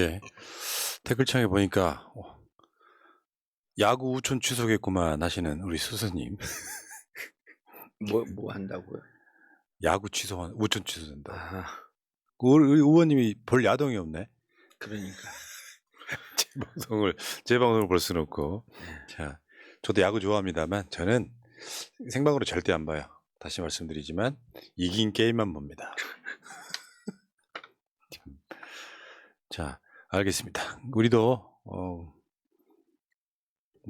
예. 댓글창에 보니까 야구 우천 취소겠구만 하시는 우리 수수님. 뭐 한다고요? 야구 취소한 우천 취소된다. 아, 우리 의원님이 볼 야동이 없네. 그러니까. 제 방송을 볼 수는 없고. 자, 저도 야구 좋아합니다만 저는 생방으로 절대 안 봐요. 다시 말씀드리지만 이긴 게임만 봅니다. 자, 알겠습니다. 우리도 뭐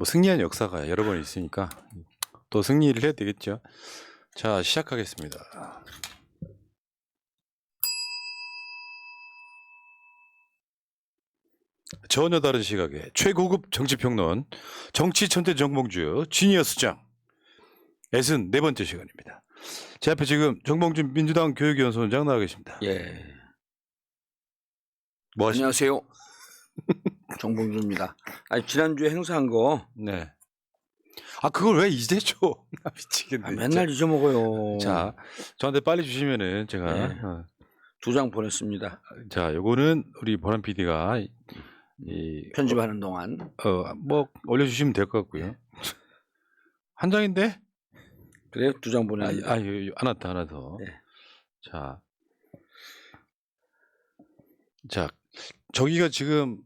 승리한 역사가 여러 번 있으니까 또 승리를 해야 되겠죠. 자, 시작하겠습니다. 전혀 다른 시각의 최고급 정치평론 정치천재 정봉주 지니어스장 64번째 시간입니다. 제 앞에 지금 정봉주 민주당 교육위원소장 나와 계십니다. 예. 뭐 안녕하세요. 정봉주입니다. 아니, 지난주에 행사한 거. 네. 아, 그걸 왜 이제 줘? 나 미치겠네. 맨날 잊어먹어요. 자, 저한테 빨리 주시면은 제가 네. 2장 보냈습니다. 자, 요거는 우리 보람 PD가 편집하는 동안. 뭐 올려주시면 될 것 같고요. 한 장인데? 그래요? 2장 보냈습니다. 하나 더. 네. 자, 저기가 지금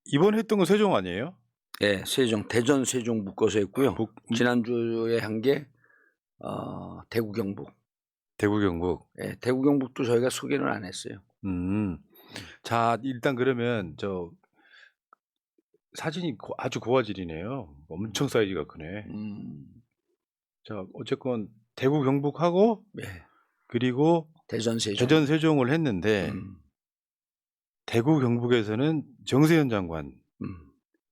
이번 했던 건 세종 아니에요? 네, 세종, 대전 세종 묶어서 했고요. 지난주에 한 게 대구 경북. 대구 경북. 네, 대구 경북도 저희가 소개는 안 했어요. 자, 일단 그러면 저 사진이 아주 고화질이네요. 엄청 사이즈가 크네. 자, 어쨌건 대구 경북하고 네. 그리고 대전 세종을 했는데 대구 경북에서는 정세현 장관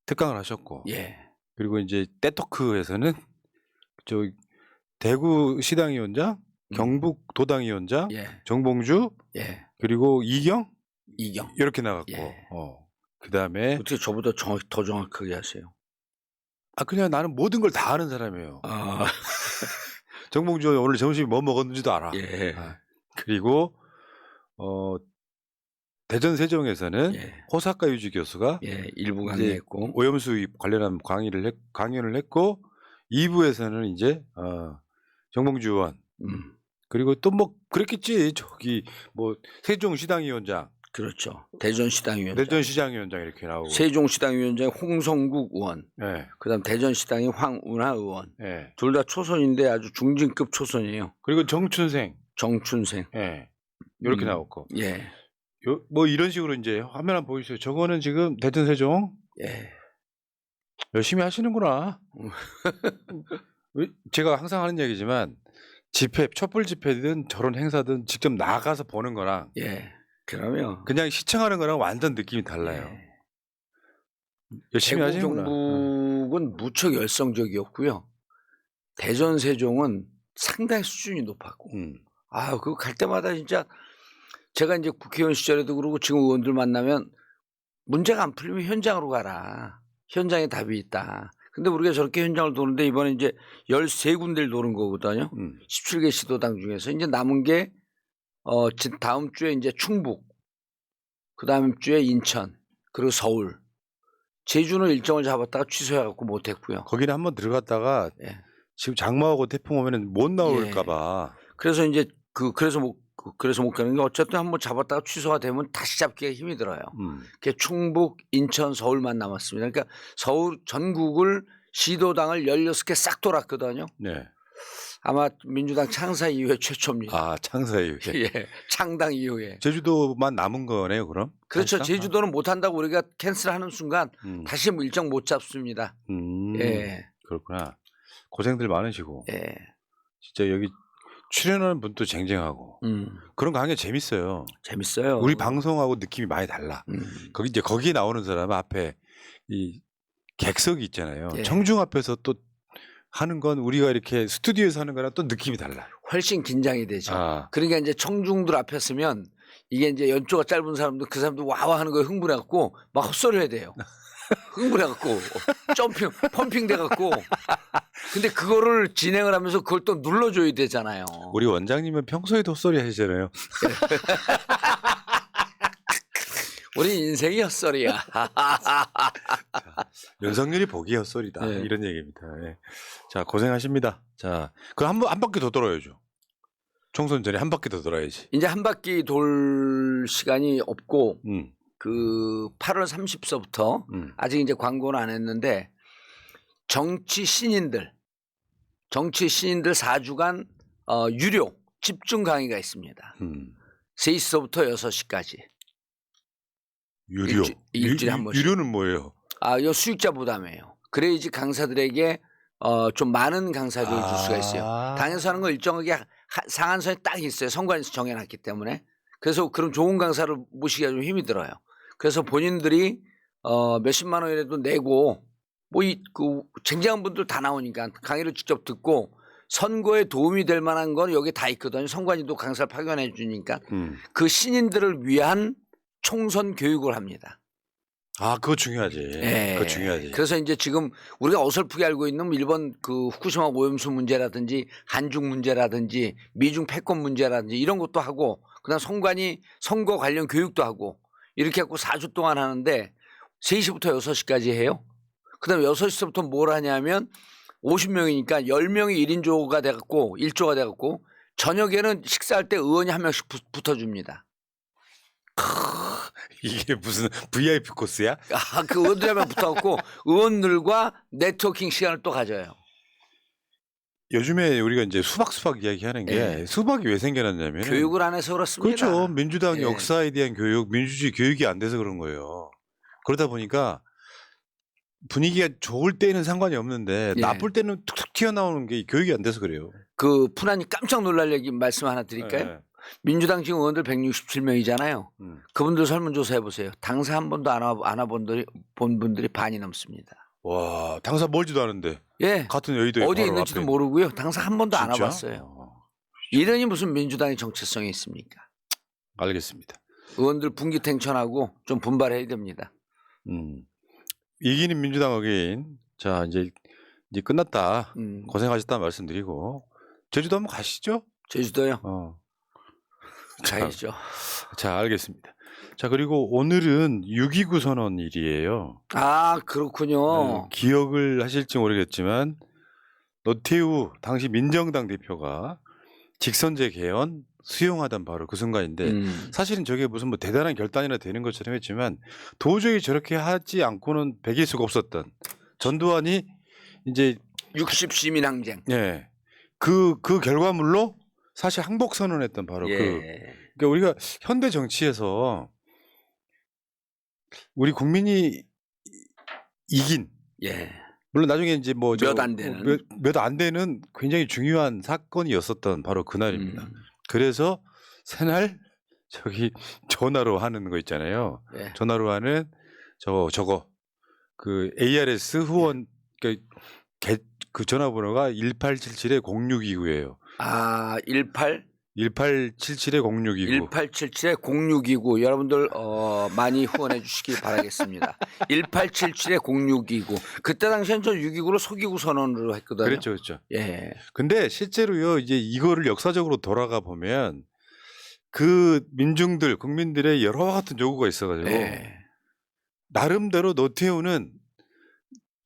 특강을 하셨고, 예. 그리고 이제 떼토크에서는 저 대구 시당위원장, 경북 도당위원장, 예. 정봉주, 예. 그리고 이경 이렇게 나갔고, 예. 그 다음에 어떻게 저보다 더 정확하게 하세요? 그냥 나는 모든 걸 다 아는 사람이에요. 정봉주 오늘 점심 뭐 먹었는지도 알아. 예. 그리고 대전 세종에서는 호사카 유지 교수가 일부 강의했고 오염수 관련한 강연을 했고 2부에서는 이제 정봉주 의원 그리고 또 뭐 그랬겠지. 저기 뭐 세종시당위원장, 그렇죠. 대전시당위원장, 대전시장위원장 이렇게 나오고 세종시당위원장 홍성국 의원, 그다음 대전시당이 황운하 의원, 둘 다 초선인데 아주 중진급 초선이에요. 그리고 정춘생, 이렇게 나왔고, 뭐 이런 식으로 이제 화면 한번 보여주세요. 저거는 지금 대전 세종 열심히 하시는구나. 제가 항상 하는 얘기지만 집회, 촛불 집회든 저런 행사든 직접 나가서 보는 거랑 그러면 그냥 시청하는 거랑 완전 느낌이 달라요. 열심히 하시는구나. 경북은 무척 열성적이었고요. 대전 세종은 상당히 수준이 높았고, 그거 갈 때마다 진짜 제가 이제 국회의원 시절에도 그러고 지금 의원들 만나면 문제가 안 풀리면 현장으로 가라. 현장에 답이 있다. 근데 우리가 저렇게 현장을 도는데 이번에 이제 13군데를 도는 거거든요. 17개 시도당 중에서 이제 남은 게 다음 주에 이제 충북, 그 다음 주에 인천, 그리고 서울. 제주는 일정을 잡았다가 취소해갖고 못했고요. 거기는 한번 들어갔다가 지금 장마하고 태풍 오면은 못 나올까봐. 그래서 이제 그래서 못 가는 게 어쨌든 한번 잡았다가 취소가 되면 다시 잡기가 힘이 들어요. 그게 충북, 인천, 서울만 남았습니다. 그러니까 서울 전국을 시도당을 16개 싹 돌았거든요. 아마 민주당 창사 이후에 최초입니다. 창사 이후에. 창당 이후에. 제주도만 남은 거네요, 그럼? 그렇죠. 제주도는 못 한다고 우리가 캔슬하는 순간 다시 일정 못 잡습니다. 그렇구나. 고생들 많으시고. 진짜 여기 출연하는 분도 쟁쟁하고 그런 강의 재밌어요. 재밌어요. 우리 방송하고 느낌이 많이 달라. 거기에 나오는 사람 앞에 이 객석이 있잖아요. 청중 앞에서 또 하는 건 우리가 이렇게 스튜디오에서 하는 거랑 또 느낌이 달라. 훨씬 긴장이 되죠. 그러니까 이제 청중들 앞에 서면 이게 이제 연초가 짧은 사람도 그 사람도 와와 하는 거에 흥분해갖고 막 헛소리 해야 돼요. 흥분해갖고 펌핑 돼갖고. 근데 그거를 진행을 하면서 그걸 또 눌러줘야 되잖아요. 우리 원장님은 평소에도 헛소리 하시잖아요. 우리 인생이 헛소리야. 윤석열이 보기 헛소리다. 네. 이런 얘기입니다. 예. 자, 고생하십니다. 자, 그 한 바퀴 더 돌아야죠. 총선 전에 한 바퀴 더 돌아야지. 이제 한 바퀴 돌 시간이 없고 그 8월 30일서부터 아직 이제 광고는 안 했는데 정치 신인들 4주간 유료 집중 강의가 있습니다. 3시서부터 6시까지. 유료. 일주일에 한 번씩. 유료는 뭐예요? 이거 수익자 부담이에요. 그래야지 강사들에게 좀 많은 강사들을 줄 수가 있어요. 당에서 하는 거 일정하게 상한선이 딱 있어요. 선관위에서 정해놨기 때문에. 그래서 그런 좋은 강사를 모시기가 좀 힘이 들어요. 그래서 본인들이 몇십만 원이라도 내고 뭐 그 쟁쟁한 분들 다 나오니까 강의를 직접 듣고 선거에 도움이 될 만한 건 여기 다 있거든요. 선관위도 강사를 파견해 주니까 그 신인들을 위한 총선 교육을 합니다. 그거 중요하지. 네. 그거 중요하지. 그래서 이제 지금 우리가 어설프게 알고 있는 일본 그 후쿠시마 오염수 문제라든지 한중 문제라든지 미중 패권 문제라든지 이런 것도 하고 그다음 선관위 선거 관련 교육도 하고 이렇게 갖고 4주 동안 하는데 3시부터 6시까지 해요. 그다음에 6시부터 뭘 하냐면 50명이니까 10명이 1인조가 돼갖고 1조가 돼갖고 저녁에는 식사할 때 의원이 한 명씩 붙어줍니다. 이게 무슨 VIP 코스야? 그 의원들이 한 명 붙어갖고 의원들과 네트워킹 시간을 또 가져요. 요즘에 우리가 이제 수박 이야기하는 게 수박이 왜 생겨났냐면 교육을 안 해서 그렇습니다. 그렇죠. 민주당 역사에 대한 교육, 민주주의 교육이 안 돼서 그런 거예요. 그러다 보니까 분위기가 좋을 때는 상관이 없는데 나쁠 때는 툭툭 튀어나오는 게 교육이 안 돼서 그래요. 그 푸나님 깜짝 놀랄 얘기 말씀 하나 드릴까요? 민주당 지금 의원들 167명이잖아요. 그분들 설문조사 해보세요. 당사 한 번도 안 와본 분들이 반이 넘습니다. 와, 당사 멀지도 않은데. 예. 같은 여의도에 어디 있는지도 앞에. 모르고요. 당사 한 번도 안 진짜? 와봤어요. 이러니 무슨 민주당의 정체성이 있습니까? 알겠습니다. 의원들 분기탱천하고 좀 분발해야 됩니다. 이기는 민주당 어게인. 자, 이제 끝났다. 고생하셨다 말씀드리고 제주도 한번 가시죠. 제주도요? 가야죠. 자, 알겠습니다. 자, 그리고 오늘은 6.29 선언일이에요. 그렇군요. 기억을 하실지 모르겠지만 노태우 당시 민정당 대표가 직선제 개헌 수용하던 바로 그 순간인데 사실은 저게 무슨 뭐 대단한 결단이나 되는 것처럼 했지만 도저히 저렇게 하지 않고는 베길 수가 없었던 전두환이 이제 60시민 항쟁. 예. 그 결과물로 사실 항복 선언했던 바로 그러니까 우리가 현대 정치에서 우리 국민이 이긴 물론 나중에 이제 뭐 몇 안 되는 몇 안 되는 굉장히 중요한 사건이었었던 바로 그날입니다. 그래서 새날 저기 전화로 하는 거 있잖아요. 전화로 하는 저거 그 ARS 후원 그 전화번호가 1877-0629예요. 1877-0629. 1877-0629 여러분들 많이 후원해 주시기 바라겠습니다. 1877-0629 그때 당시엔 저 6.29를 속이고 선언으로 했거든요. 그렇죠. 예. 근데 실제로요 이제 이거를 역사적으로 돌아가 보면 그 민중들 국민들의 여러 같은 요구가 있어가지고 나름대로 노태우는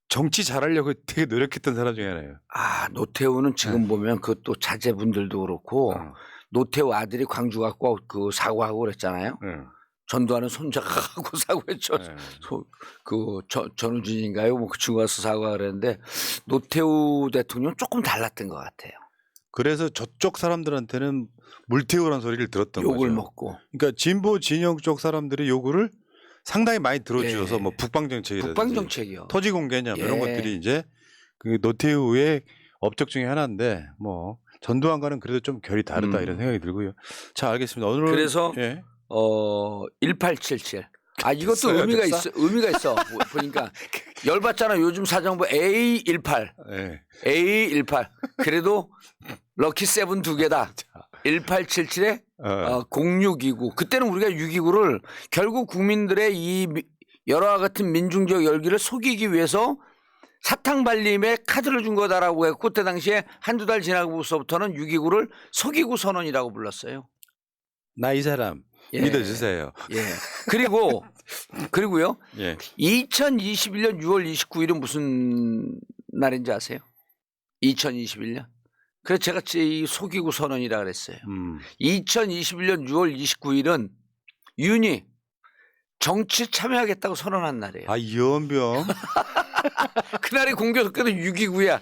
정치 잘하려고 되게 노력했던 사람 중에 하나예요. 노태우는 지금 보면 그 또 자제분들도 그렇고 노태우 아들이 광주 갖고 그 사과하고 그랬잖아요. 전두환은 손자가 하고 사과했죠. 전우진인가요? 뭐 그 친구 가서 사과 그랬는데 노태우 대통령 조금 달랐던 것 같아요. 그래서 저쪽 사람들한테는 물태우라는 소리를 들었던 거죠. 욕을 먹고. 그러니까 진보 진영 쪽 사람들의 요구를 상당히 많이 들어주셔서 뭐 북방 정책이요, 토지 공개념 이런 것들이 이제 그 노태우의 업적 중에 하나인데 뭐 전두환과는 그래도 좀 결이 다르다 이런 생각이 들고요. 자, 알겠습니다. 오늘은 그래서 1877. 이것도 의미가 있어. 보니까 열받잖아. 요즘 사정부 A18. A18. 그래도 럭키 세븐 2개다. 1877에 0629. 그때는 우리가 629를 결국 국민들의 이 여러 같은 민중적 열기를 속이기 위해서 사탕 발림에 카드를 준 거다라고 했고 그때 당시에 한두 달 지나고서부터는 629를 속이고 선언이라고 불렀어요. 나 이 사람 믿어주세요. 그리고 그리고요. 예. 2021년 6월 29일은 무슨 날인지 아세요? 2021년. 그래서 제가 이 속이고 선언이라 그랬어요. 2021년 6월 29일은 윤이 정치 참여하겠다고 선언한 날이에요. 아, 이연병. 그날이 공교롭게도 6.29야.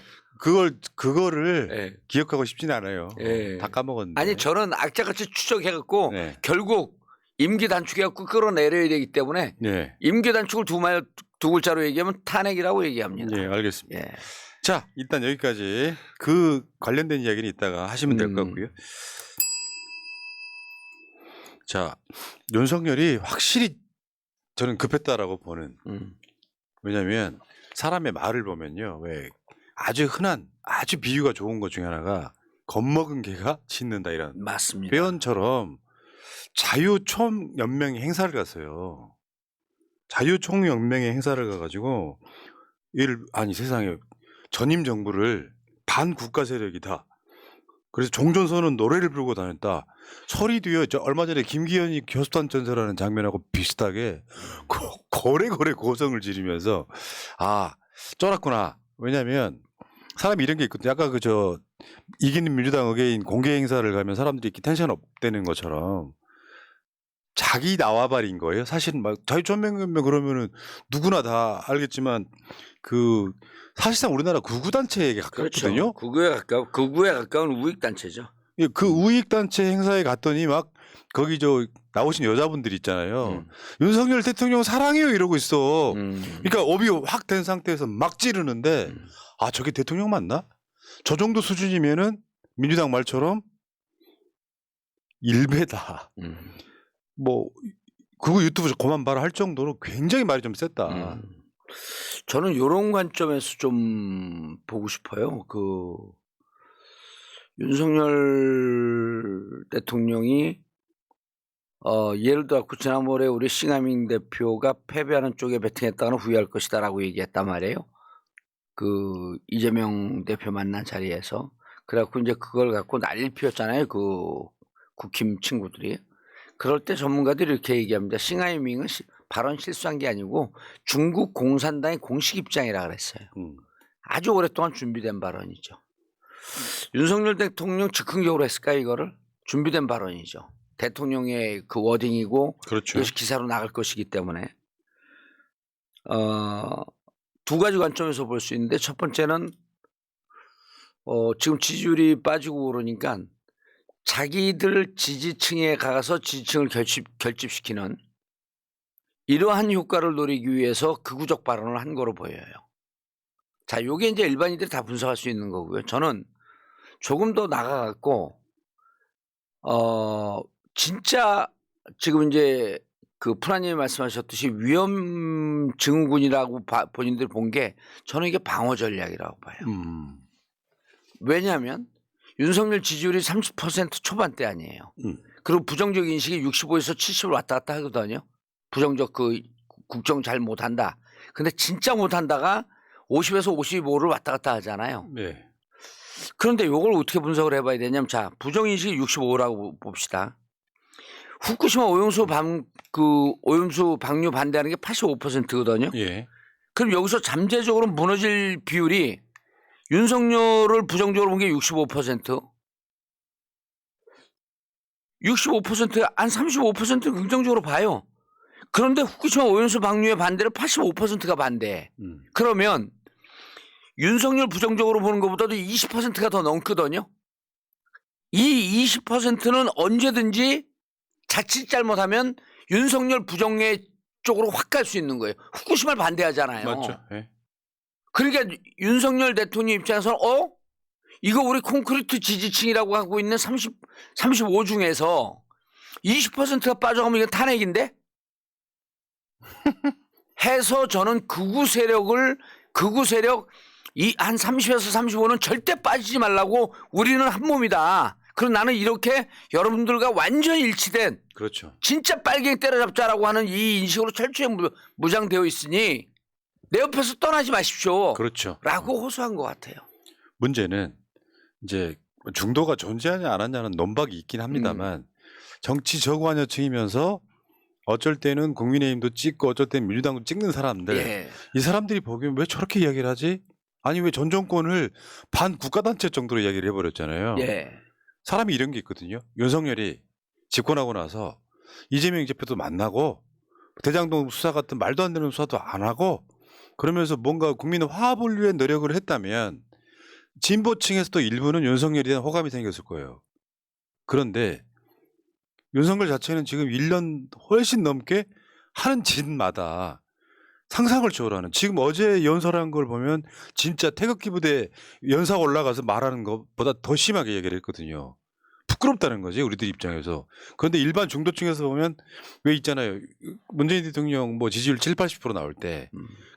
그거를 네. 기억하고 싶진 않아요. 네. 다 까먹었는데. 아니 저는 악착같이 추적해갖고 네. 결국 임기 단축해갖고 끌어내려야 되기 때문에 네. 임기 단축을 두 글자로 얘기하면 탄핵이라고 얘기합니다. 네, 알겠습니다. 예. 자, 일단 여기까지 그 관련된 이야기는 이따가 하시면 될 것 같고요. 자, 윤석열이 확실히 저는 급했다라고 보는. 왜냐하면 사람의 말을 보면요, 왜 아주 흔한 아주 비유가 좋은 것 중에 하나가 겁먹은 개가 짖는다 이런. 맞습니다. 표현처럼 자유총연맹의 행사를 갔어요. 자유총연맹의 행사를 가가지고 아니 세상에 전임 정부를 반국가 세력이다. 그래서 종전선언 노래를 부르고 다녔다. 소리도요. 저 얼마 전에 김기현이 교수단 전설하는 장면하고 비슷하게 고래고래 고성을 지르면서 아 쫄았구나. 왜냐하면 사람이 이런 게 있거든요. 아까 이기는 민주당 의뢰인 공개 행사를 가면 사람들이 이렇게 텐션 업되는 것처럼 자기 나와버린 거예요. 사실은 막 자유총연맹 그러면은 누구나 다 알겠지만 사실상 우리나라 구구단체에 가깝거든요. 그렇죠. 극우에 가까운 우익단체죠. 예, 그 우익단체 행사에 갔더니 막 거기 나오신 여자분들 있잖아요. 윤석열 대통령 사랑해요 이러고 있어. 그러니까 업이 확 된 상태에서 막 찌르는데 아 저게 대통령 맞나? 저 정도 수준이면은 민주당 말처럼 일배다. 뭐 그거 유튜브 그만 봐라 할 정도로 굉장히 말이 좀 셌다. 저는 이런 관점에서 좀 보고 싶어요. 윤석열 대통령이 예를 들어 지난번에 우리 싱하밍 대표가 패배하는 쪽에 베팅했다가는 후회할 것이다라고 얘기했단 말이에요. 이재명 대표 만난 자리에서. 그래갖고 이제 그걸 갖고 난리 피웠잖아요. 국힘 친구들이. 그럴 때 전문가들이 이렇게 얘기합니다. 싱하이밍은 발언 실수한 게 아니고 중국 공산당의 공식 입장이라 그랬어요. 아주 오랫동안 준비된 발언이죠. 윤석열 대통령 즉흥적으로 했을까요, 이거를? 준비된 발언이죠. 대통령의 그 워딩이고 그렇죠. 이것이 기사로 나갈 것이기 때문에 두 가지 관점에서 볼 수 있는데 첫 번째는 지금 지지율이 빠지고 그러니까 자기들 지지층에 가서 지지층을 결집시키는 이러한 효과를 노리기 위해서 극우적 발언을 한 거로 보여요. 자, 요게 이제 일반인들이 다 분석할 수 있는 거고요. 저는 조금 더 나가갖고 진짜 지금 이제 프라님이 말씀하셨듯이 위험 증후군이라고 본인들 본 게 저는 이게 방어 전략이라고 봐요. 왜냐하면 윤석열 지지율이 30% 초반대 아니에요. 그리고 부정적 인식이 65에서 70을 왔다 갔다 하거든요. 부정적 국정 잘 못한다. 근데 진짜 못한다가 50에서 55를 왔다 갔다 하잖아요. 네. 그런데 이걸 어떻게 분석을 해봐야 되냐면 자 부정인식이 65라고 봅시다. 후쿠시마 오염수 방류 반대하는 게 85%거든요. 예. 그럼 여기서 잠재적으로 무너질 비율이 윤석열을 부정적으로 본 게 65%. 65%에 한 35% 긍정적으로 봐요. 그런데 후쿠시마 오염수 방류의 반대를 85%가 반대해. 그러면 윤석열 부정적으로 보는 것보다도 20%가 더 넘거든요. 이 20%는 언제든지 자칫 잘못하면 윤석열 부정의 쪽으로 확 갈 수 있는 거예요. 후쿠시마를 반대하잖아요. 맞죠. 네. 그러니까 윤석열 대통령 입장에서는 이거 우리 콘크리트 지지층이라고 하고 있는 35 중에서 20%가 빠져가면 이건 탄핵인데? 해서 저는 극우 세력 한 30에서 35는 절대 빠지지 말라고 우리는 한 몸이다. 그럼 나는 이렇게 여러분들과 완전히 일치된 그렇죠. 진짜 빨갱이 때려잡자라고 하는 이 인식으로 철저히 무장되어 있으니 내 옆에서 떠나지 마십시오. 그렇죠. 라고 호소한 것 같아요. 문제는 이제 중도가 존재하냐 안 하냐는 논박이 있긴 합니다만 정치 저구한여층이면서 어쩔 때는 국민의힘도 찍고 어쩔 때는 민주당도 찍는 사람들. 예. 이 사람들이 보기엔 왜 저렇게 이야기를 하지? 아니 왜 전 정권을 반국가단체 정도로 이야기를 해버렸잖아요. 예. 사람이 이런 게 있거든요. 윤석열이 집권하고 나서 이재명 대표도 만나고 대장동 수사 같은 말도 안 되는 수사도 안 하고 그러면서 뭔가 국민의 화합을 위해 노력을 했다면 진보층에서도 일부는 윤석열에 대한 호감이 생겼을 거예요. 그런데 윤석열 자체는 지금 1년 훨씬 넘게 하는 짓마다 상상을 초월하는, 지금 어제 연설한 걸 보면 진짜 태극기 부대 연사 올라가서 말하는 것보다 더 심하게 얘기를 했거든요. 부끄럽다는 거지 우리들 입장에서. 그런데 일반 중도층에서 보면 왜 있잖아요. 문재인 대통령 뭐 지지율 70~80% 나올 때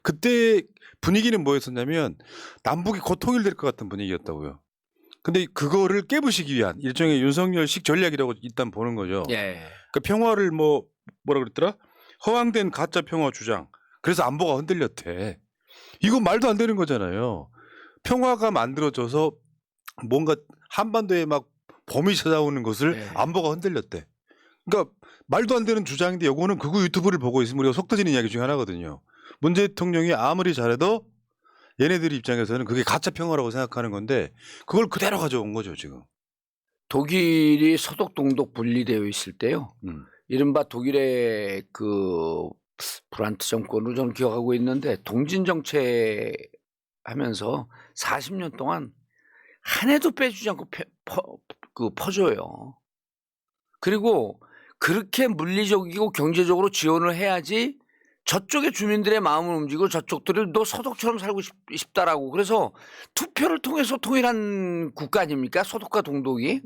그때 분위기는 뭐였었냐면 남북이 곧 통일될 것 같은 분위기였다고요. 근데 그거를 깨부시기 위한 일종의 윤석열식 전략이라고 일단 보는 거죠. 예. 그 평화를 뭐라 그랬더라? 허황된 가짜 평화 주장. 그래서 안보가 흔들렸대. 이거 말도 안 되는 거잖아요. 평화가 만들어져서 뭔가 한반도에 막 범이 찾아오는 것을 네. 안보가 흔들렸대. 그러니까 말도 안 되는 주장인데 요거는 극우 유튜브를 보고 있으면 우리가 속 터지는 이야기 중에 하나거든요. 문 대통령이 아무리 잘해도 얘네들 입장에서는 그게 가짜 평화라고 생각하는 건데 그걸 그대로 가져온 거죠 지금. 독일이 서독 동독 분리되어 있을 때요. 이른바 독일의 그 브란트 정권으로 저는 기억하고 있는데 동진 정책 하면서 40년 동안 한 해도 빼주지 않고 퍼줘요. 그리고 그렇게 물리적이고 경제적으로 지원을 해야지 저쪽의 주민들의 마음을 움직이고 저쪽들을 너 서독처럼 살고 싶다라고. 그래서 투표를 통해서 통일한 국가 아닙니까? 서독과 동독이.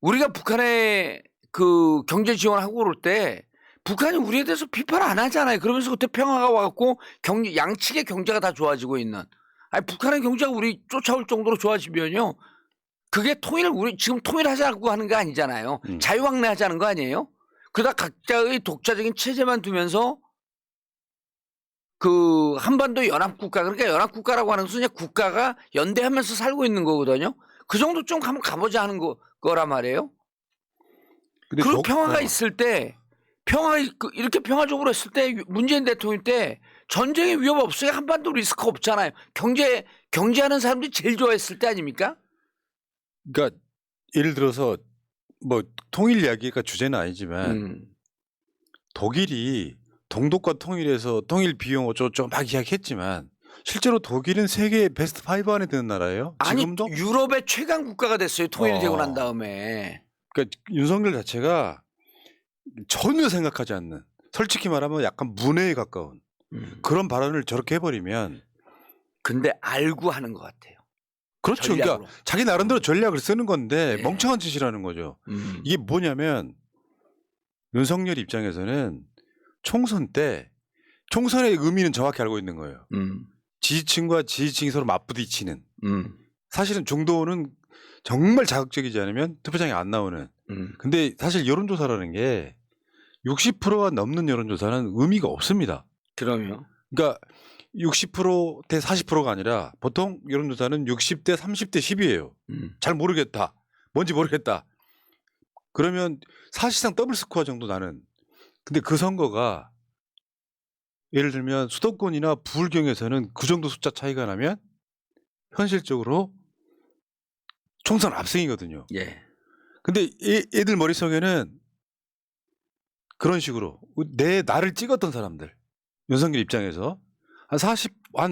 우리가 북한에 그 경제 지원하고 그럴 때 북한이 우리에 대해서 비판 안 하잖아요. 그러면서 그때 평화가 와갖고 양측의 경제가 다 좋아지고 있는. 아니 북한의 경제가 우리 쫓아올 정도로 좋아지면요. 그게 우리 지금 통일하자고 하는 거 아니잖아요. 자유왕래하자는 거 아니에요? 그러다 각자의 독자적인 체제만 두면서 그 한반도 연합국가, 그러니까 연합국가라고 하는 것은 그냥 국가가 연대하면서 살고 있는 거거든요. 그 정도 좀 한번 가보자 하는 거란 말이에요. 그리고 평화가 있을 때, 이렇게 평화적으로 했을 때 문재인 대통령 때 전쟁의 위협 없어요. 한반도 리스크 없잖아요. 경제하는 사람들이 제일 좋아했을 때 아닙니까? 그러니까 예를 들어서 뭐 통일 이야기가 주제는 아니지만 독일이 동독과 통일해서 통일 비용 어쩌고저쩌고 막 이야기했지만 실제로 독일은 세계 베스트 5 안에 드는 나라예요. 지금도? 아니 유럽의 최강 국가가 됐어요. 통일이 되고 난 다음에. 그러니까 윤석열 자체가 전혀 생각하지 않는, 솔직히 말하면 약간 문해에 가까운 그런 발언을 저렇게 해버리면. 근데 알고 하는 것 같아요. 그렇죠. 전략으로. 그러니까 자기 나름대로 전략을 쓰는 건데 네. 멍청한 짓이라는 거죠. 이게 뭐냐면 윤석열 입장에서는 총선 때 총선의 의미는 정확히 알고 있는 거예요. 지지층과 지지층이 서로 맞부딪히는. 사실은 중도는 정말 자극적이지 않으면 투표장에 안 나오는. 근데 사실 여론조사라는 게 60%가 넘는 여론조사는 의미가 없습니다. 그럼요. 그러니까 60%대 40%가 아니라 보통 여론조사는 60대 30대 10이에요. 잘 모르겠다. 뭔지 모르겠다. 그러면 사실상 더블 스코어 정도 나는. 근데 그 선거가 예를 들면 수도권이나 부울경에서는 그 정도 숫자 차이가 나면 현실적으로 총선 압승이거든요. 예. 근데 애들 머릿속에는 그런 식으로 나를 찍었던 사람들, 윤석열 입장에서 한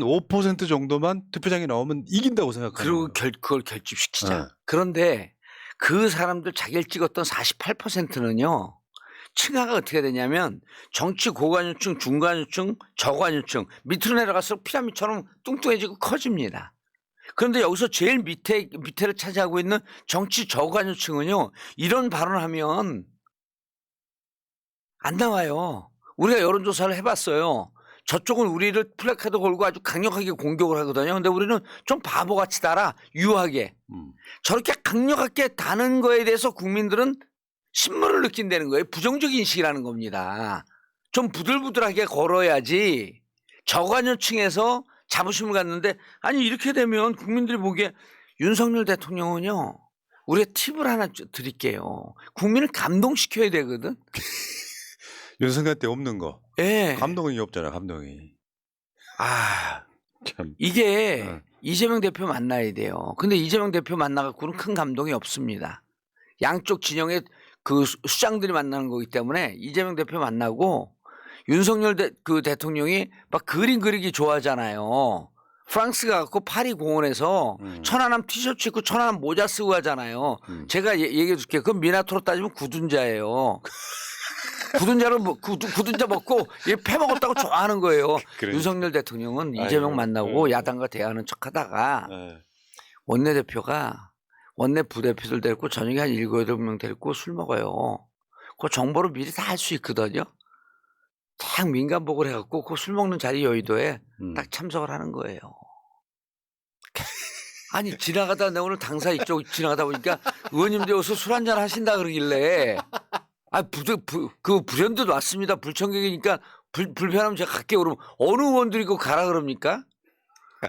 5% 정도만 투표장에 나오면 이긴다고 생각하는 그리고 거예요. 그걸 결집시키자. 네. 그런데 그 사람들 자기를 찍었던 48%는요. 층하가 어떻게 되냐면 정치 고관여층, 중관여층, 저관여층 밑으로 내려갈수록 피라미드처럼 뚱뚱해지고 커집니다. 그런데 여기서 제일 밑에를 차지하고 있는 정치 저관여층은요. 이런 발언을 하면 안 나와요. 우리가 여론조사를 해봤어요. 저쪽은 우리를 플래카드 걸고 아주 강력하게 공격을 하거든요. 근데 우리는 좀 바보같이 달아, 유하게. 저렇게 강력하게 다는 거에 대해서 국민들은 신물을 느낀다는 거예요. 부정적 인식이라는 겁니다. 좀 부들부들하게 걸어야지 저관여층에서 자부심을 갖는데, 아니 이렇게 되면 국민들이 보기에 윤석열 대통령은요. 우리가 팁을 하나 드릴게요. 국민을 감동시켜야 되거든. 윤석열 때 없는 거. 예. 감동이 없잖아, 감동이. 참. 이게 이재명 대표 만나야 돼요. 근데 이재명 대표 만나갖고는 큰 감동이 없습니다. 양쪽 진영의 그 수장들이 만나는 거기 때문에 이재명 대표 만나고 윤석열 그 대통령이 막 그림 그리기 좋아하잖아요. 프랑스 가갖고 파리 공원에서 천안함 티셔츠 입고 천안함 모자 쓰고 하잖아요. 제가 얘기해 줄게요. 그건 미나토로 따지면 굳은자예요. 굳은자를 굳은자 먹고 패 먹었다고 좋아하는 거예요. 그러니까. 윤석열 대통령은 이재명 만나고 야당과 대화하는 척하다가 원내대표가 원내 부대표들 데리고 저녁에 한 7, 8명 데리고 술 먹어요. 그 정보를 미리 다 할 수 있거든요. 딱 민간복을 해갖고 그 술 먹는 자리 여의도에 딱 참석을 하는 거예요. 아니 지나가다 내가 오늘 당사 이쪽 지나가다 보니까 의원님들 여기서 술 한잔 하신다 그러길래 그 불현듯 왔습니다. 불청객이니까 불편하면 제가 갈게요. 그러면 어느 의원들이 그거 가라 그럽니까?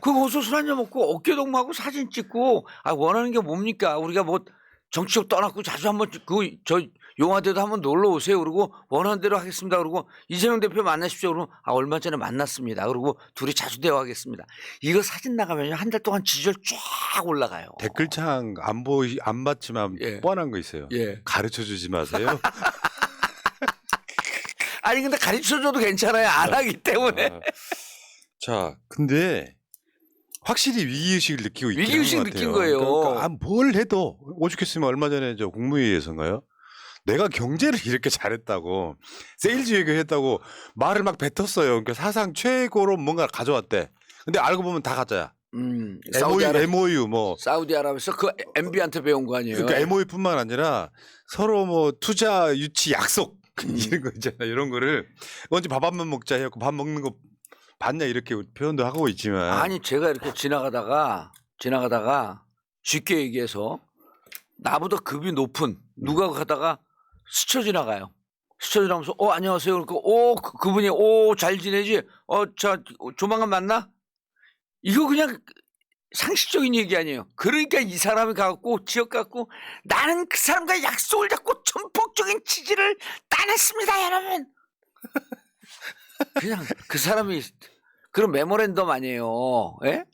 거기서 술 한잔 먹고 어깨동무하고 사진 찍고 원하는 게 뭡니까? 우리가 뭐 정치적 떠났고 자주 한번 저 용화대도 한번 놀러 오세요. 그러고 원하는 대로 하겠습니다. 그러고 이재명 대표 만나십시오. 그러면 얼마 전에 만났습니다. 그리고 둘이 자주 대화하겠습니다. 이거 사진 나가면 한 달 동안 지지율 쫙 올라가요. 댓글창 안 봤지만 뻔한 거 있어요. 가르쳐 주지 마세요. 아니 근데 가르쳐 줘도 괜찮아요. 안 하기 때문에. 자, 근데 확실히 위기의식을 느끼고 있는 것 같아요. 위기의식 느낀 거예요. 그러니까 뭘 해도 오죽했으면 얼마 전에 저 국무회의에서인가요? 내가 경제를 이렇게 잘했다고 세일즈 얘기했다고 말을 막 뱉었어요. 그러니까 사상 최고로 뭔가를 가져왔대. 근데 알고 보면 다 가짜야. MOU 뭐 사우디아라비아에서 그 MB한테 배운 거 아니에요? 그러니까 MOU뿐만 아니라 서로 뭐 투자 유치 약속 이런 거 있잖아. 이런 거를 언제 밥 한 번 먹자 해갖고 밥 먹는 거 봤냐 이렇게 표현도 하고 있지만 아니 제가 이렇게 지나가다가 쉽게 얘기해서 나보다 급이 높은 누가 가다가 스쳐 지나가요. 스쳐 지나가면서 안녕하세요. 그러니까 그분이 잘 지내지? 자 조만간 만나? 이거 그냥 상식적인 얘기 아니에요. 그러니까 이 사람이 가갖고 지역 갖고 나는 그 사람과 약속을 잡고 전폭적인 지지를 따냈습니다, 여러분. 그냥 그 사람이 그런 메모랜덤 아니에요. 예?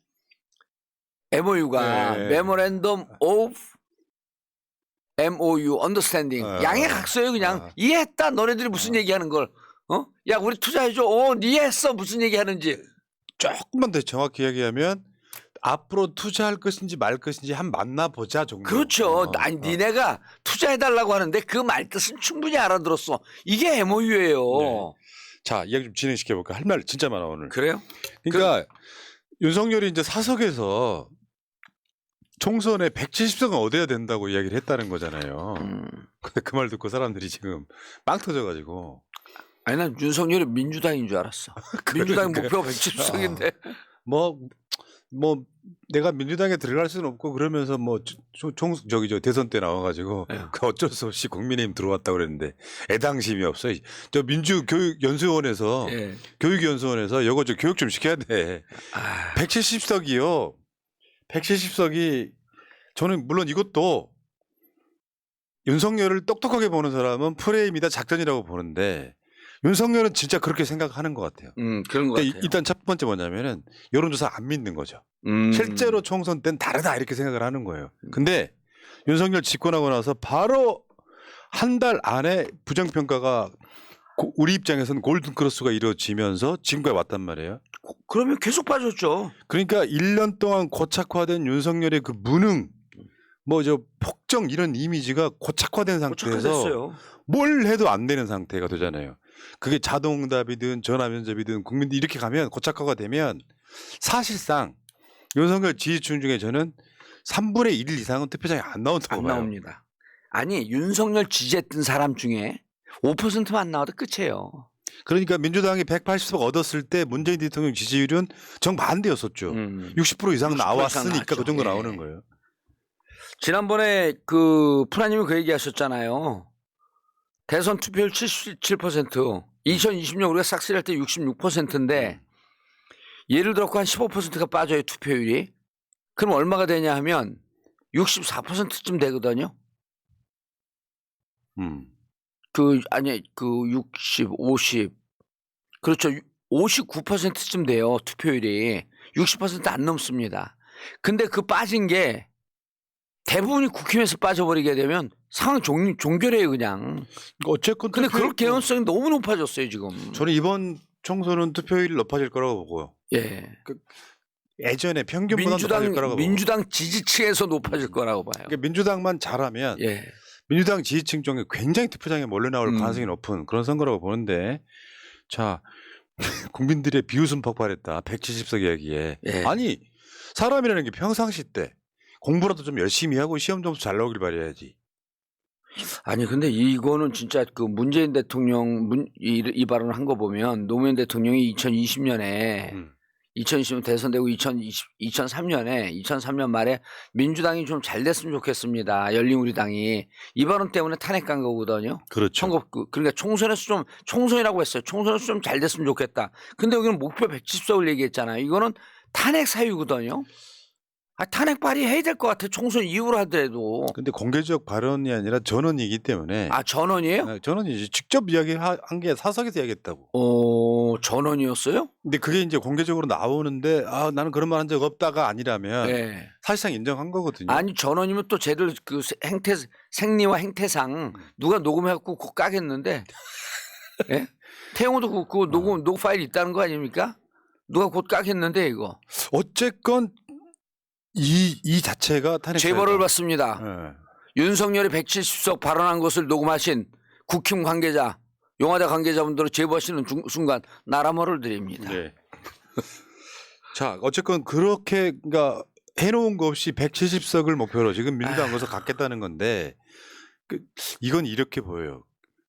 MOU가 메모랜덤 오브 MOU 언더스탠딩 양해 각서예요. 그냥 이해했다. 너네들이 무슨 얘기하는 걸. 야 우리 투자해줘. 이해했어. 무슨 얘기하는지. 조금만 더 정확히 얘기하면 앞으로 투자할 것인지 말 것인지 한 만나보자 정도. 그렇죠. 아니 니네가 투자해달라고 하는데 그 말 뜻은 충분히 알아들었어. 이게 MOU예요. 네. 자 이야기 좀 진행시켜볼까. 할 말 진짜 많아 오늘. 그래요? 그러니까 윤석열이 이제 사석에서 총선에 170석은 얻어야 된다고 이야기를 했다는 거잖아요. 근데 그 말 듣고 사람들이 지금 빵 터져가지고. 아니 난 윤석열이 민주당인 줄 알았어. 민주당 목표가 170석인데. 뭐 내가 민주당에 들어갈 수는 없고 그러면서 뭐 대선 때 나와가지고 그 어쩔 수 없이 국민의힘 들어왔다고 그랬는데 애당심이 없어. 저 민주교육연수원에서 교육연수원에서 이거 저 교육 좀 시켜야 돼. 170석이요. 170석이 저는 물론 이것도 윤석열을 똑똑하게 보는 사람은 프레임이다 작전이라고 보는데 윤석열은 진짜 그렇게 생각하는 것 같아요. 그런 것 같아요. 일단 첫 번째 뭐냐면은 여론조사 안 믿는 거죠. 실제로 총선 때는 다르다 이렇게 생각을 하는 거예요. 근데 윤석열 집권하고 나서 바로 한 달 안에 부정평가가 우리 입장에서는 골든크로스가 이루어지면서 지금까지 왔단 말이에요. 그러면 계속 빠졌죠. 그러니까 1년 동안 고착화된 윤석열의 그 무능, 폭정 이런 이미지가 고착화된 상태에서 고착화됐어요. 뭘 해도 안 되는 상태가 되잖아요. 그게 자동응답이든 전화면접이든 국민들이 이렇게 가면 고착화가 되면 사실상 윤석열 지지층 중에 저는 3분의 1 이상은 투표장에 안 나온다고 안 봐요. 나옵니다. 아니 윤석열 지지했던 사람 중에 5%만 안 나와도 끝이에요. 그러니까 민주당이 180석 얻었을 때 문재인 대통령 지지율은 정반대였었죠. 60% 이상 나왔으니까 그 정도 나오는 거예요. 지난번에 그 프라님이 그 얘기하셨잖아요. 대선 투표율 77%, 2020년 우리가 싹쓸이할 때 66%인데 예를 들어 한 15%가 빠져요 투표율이. 그럼 얼마가 되냐 하면 64%쯤 되거든요. 아니 60, 50 그렇죠. 59%쯤 돼요. 투표율이 60%안 넘습니다. 근데 그 빠진 게 대부분이 국힘에서 빠져버리게 되면 상황 종결해요 그냥. 어쨌건 근데 그럴 개연성이 너무 높아졌어요 지금. 저는 이번 총선은 투표율이 높아질 거라고 보고요. 예. 예전에 평균보다 높아질 거라고 민주당 지지층에서 높아질 거라고 봐요. 그러니까 민주당만 잘하면 예. 민주당 지지층 중에 굉장히 투표장에 몰려 나올 음. 가능성이 높은 그런 선거라고 보는데 자 국민들의 비웃음 폭발했다. 170석 이야기에. 예. 아니 사람이라는 게 평상시 때 공부라도 좀 열심히 하고 시험 점수 잘 나오길 바라야지. 아니 근데 이거는 진짜 그 문재인 대통령 이 발언을 한 거 보면 노무현 대통령이 2020년에 2020년 대선되고 2003년 말에 민주당이 좀 잘 됐으면 좋겠습니다. 열린우리당이 이 발언 때문에 탄핵간 거거든요. 그렇죠. 그러니까 총선이라고 했어요. 총선에서 좀 잘 됐으면 좋겠다. 근데 여기는 목표 110석을 얘기했잖아요. 이거는 탄핵 사유거든요. 탄핵 발의해야 될 것 같아. 총선 이후로 하더라도. 근데 공개적 발언이 아니라 전원이기 때문에. 전원이에요? 네, 전원이지. 직접 이야기한 게 사석에서 이야기했다고. 전원이었어요? 근데 그게 이제 공개적으로 나오는데 나는 그런 말 한 적 없다가 아니라면 네. 사실상 인정한 거거든요. 아니 전원이면 또 쟤들 그 생리와 행태상 누가 녹음해갖고 그거 까겠는데. 예? 태영호도 그 녹음 파일 있다는 거 아닙니까? 누가 곧 까겠는데 이거. 어쨌건 이 자체가 탄핵 제보를 받습니다. 네. 윤석열이 170석 발언한 것을 녹음하신 국힘 관계자, 용화대 관계자분들을 제보하시는 순간 나라머를 드립니다. 네. 자, 어쨌건 그렇게 그러니까 해놓은 거 없이 170석을 목표로 지금 민주당 거서 갖겠다는 건데 이건 이렇게 보여요.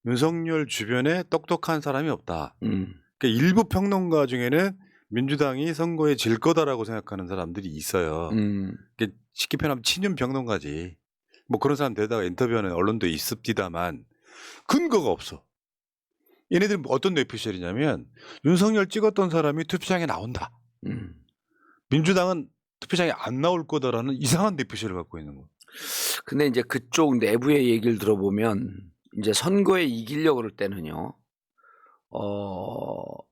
윤석열 주변에 똑똑한 사람이 없다. 그러니까 일부 평론가 중에는 민주당이 선거에 질 거다라고 생각하는 사람들이 있어요. 그러니까 쉽게 표현하면 친윤 평론가지. 뭐 그런 사람들에다가 인터뷰하는 언론도 있습니다만 근거가 없어. 얘네들은 어떤 뇌피셜이냐면 윤석열 찍었던 사람이 투표장에 나온다. 민주당은 투표장에 안 나올 거다라는 이상한 뇌피셜을 갖고 있는 거. 근데 이제 그쪽 내부의 얘기를 들어보면 이제 선거에 이기려고 그럴 때는요.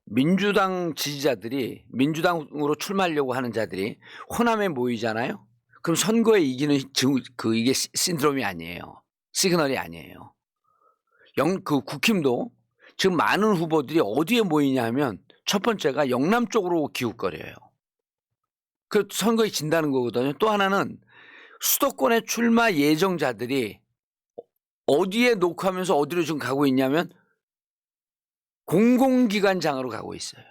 민주당 지지자들이 민주당으로 출마하려고 하는 자들이 호남에 모이잖아요. 그럼 선거에 이기는 이게 신드롬이 아니에요. 시그널이 아니에요. 그 국힘도 지금 많은 후보들이 어디에 모이냐 하면 첫 번째가 영남 쪽으로 기웃거려요. 그 선거에 진다는 거거든요. 또 하나는 수도권에 출마 예정자들이 어디에 녹화하면서 어디로 지금 가고 있냐면 공공기관장으로 가고 있어요.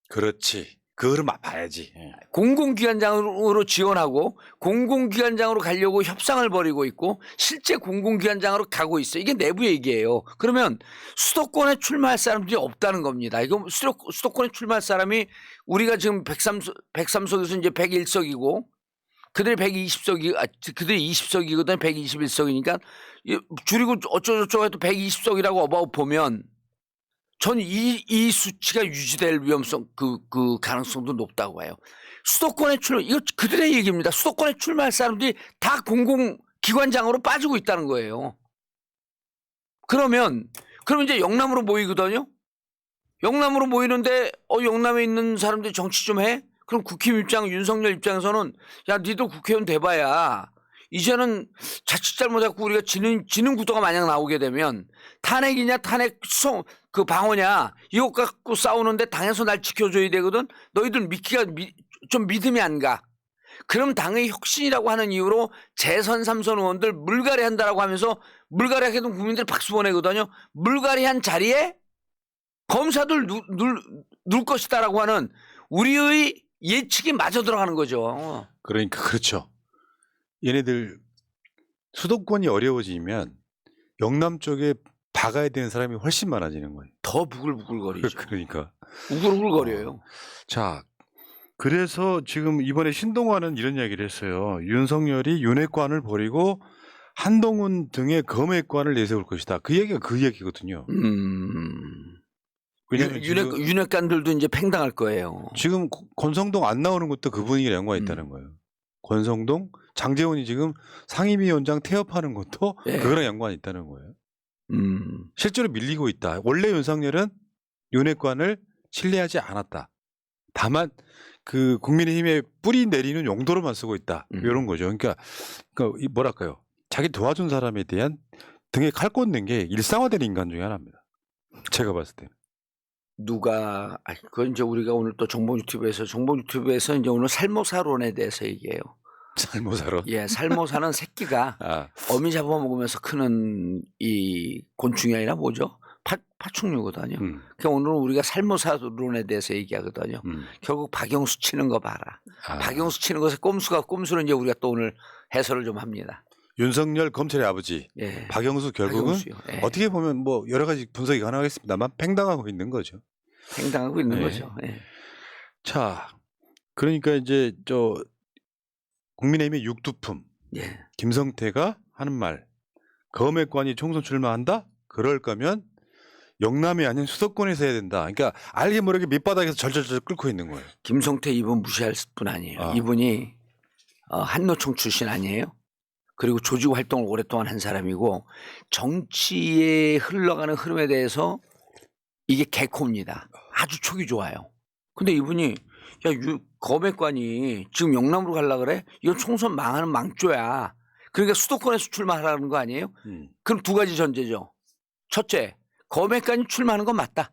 그렇지. 그거를 봐야지. 공공기관장으로 지원하고 공공기관장으로 가려고 협상을 벌이고 있고 실제 공공기관장으로 가고 있어요. 이게 내부 얘기예요. 그러면 수도권에 출마할 사람들이 없다는 겁니다. 이거 수도권에 출마할 사람이 우리가 지금 103석에서 이제 101석이고 그들이 그들이 20석이거든 121석이니까 줄이고 어쩌고저쩌고 해도 120석이라고 보면 전 이 수치가 유지될 위험성 그 가능성도 높다고 봐요. 수도권에 이거 그들의 얘기입니다. 수도권에 출마할 사람들이 다 공공기관장으로 빠지고 있다는 거예요. 그럼 이제 영남으로 모이거든요. 영남으로 모이는데 영남에 있는 사람들이 정치 좀 해? 그럼 국힘 입장 윤석열 입장에서는 야 니들 국회의원 돼봐야 이제는 자칫 잘못해갖고 우리가 지는 구도가 만약 나오게 되면 탄핵이냐 탄핵 그 방어냐 이것 갖고 싸우는데 당에서 날 지켜줘야 되거든. 너희들 좀 믿음이 안 가. 그럼 당의 혁신이라고 하는 이유로 재선 3선 의원들 물갈이 한다라고 하면서 물갈이 하게 되면 국민들이 박수 보내거든요. 물갈이 한 자리에 검사들 누를 것이다라고 하는 우리의 예측이 마저 들어가는 거죠. 그러니까 그렇죠. 얘네들 수도권이 어려워지면 영남 쪽에 박아야 되는 사람이 훨씬 많아지는 거예요. 더 부글부글거리죠. 그러니까. 우글우글거려요. 자, 그래서 지금 이번에 신동환은 이런 이야기를 했어요. 윤석열이 윤핵관을 버리고 한동훈 등의 검핵관을 내세울 것이다. 그 얘기가 그 얘기거든요. 왜냐면 윤핵관들도 이제 팽당할 거예요. 지금 권성동 안 나오는 것도 그 분위기랑 연관이 있다는 거예요. 권성동, 장제원이 지금 상임위원장 태업하는 것도 그거랑 연관이 있다는 거예요. 실제로 밀리고 있다. 원래 윤석열은 윤핵관을 신뢰하지 않았다. 다만 그 국민의힘의 뿌리 내리는 용도로만 쓰고 있다. 이런 거죠. 그러니까 이 뭐랄까요? 자기 도와준 사람에 대한 등에 칼 꽂는 게 일상화된 인간 중에 하나입니다. 제가 봤을 때는. 그건 이제 우리가 오늘 또 정보 유튜브에서 이제 오늘 살모사론에 대해서 얘기해요. 살모사론. 예, 살모사는 새끼가 어미 잡아먹으면서 크는 이 곤충이 아니라 뭐죠? 파충류거든요. 그러니까 오늘은 우리가 살모사론에 대해서 얘기하거든요. 결국 박영수 치는 거 봐라. 박영수 치는 것에 꼼수는 이제 우리가 또 오늘 해설을 좀 합니다. 윤석열 검찰의 아버지 예. 박영수 결국은 예. 어떻게 보면 뭐 여러 가지 분석이 가능하겠습니다만 팽당하고 있는 거죠. 팽당하고 있는 네. 거죠. 예. 자, 그러니까 이제 국민의힘의 육두품 예. 김성태가 하는 말, 검핵관이 총선 출마한다? 그럴 거면 영남이 아닌 수도권에서 해야 된다. 그러니까 알게 모르게 밑바닥에서 절절절 끓고 있는 거예요. 김성태 이분 무시할 분 아니에요. 이분이 한노총 출신 아니에요. 그리고 조직 활동을 오랫동안 한 사람이고 정치에 흘러가는 흐름에 대해서 이게 개코입니다. 아주 촉이 좋아요. 근데 이분이 검핵관이 지금 영남으로 가려고 그래? 이건 총선 망하는 망조야. 그러니까 수도권에서 출마하라는 거 아니에요? 그럼 두 가지 전제죠. 첫째, 검핵관이 출마하는 건 맞다.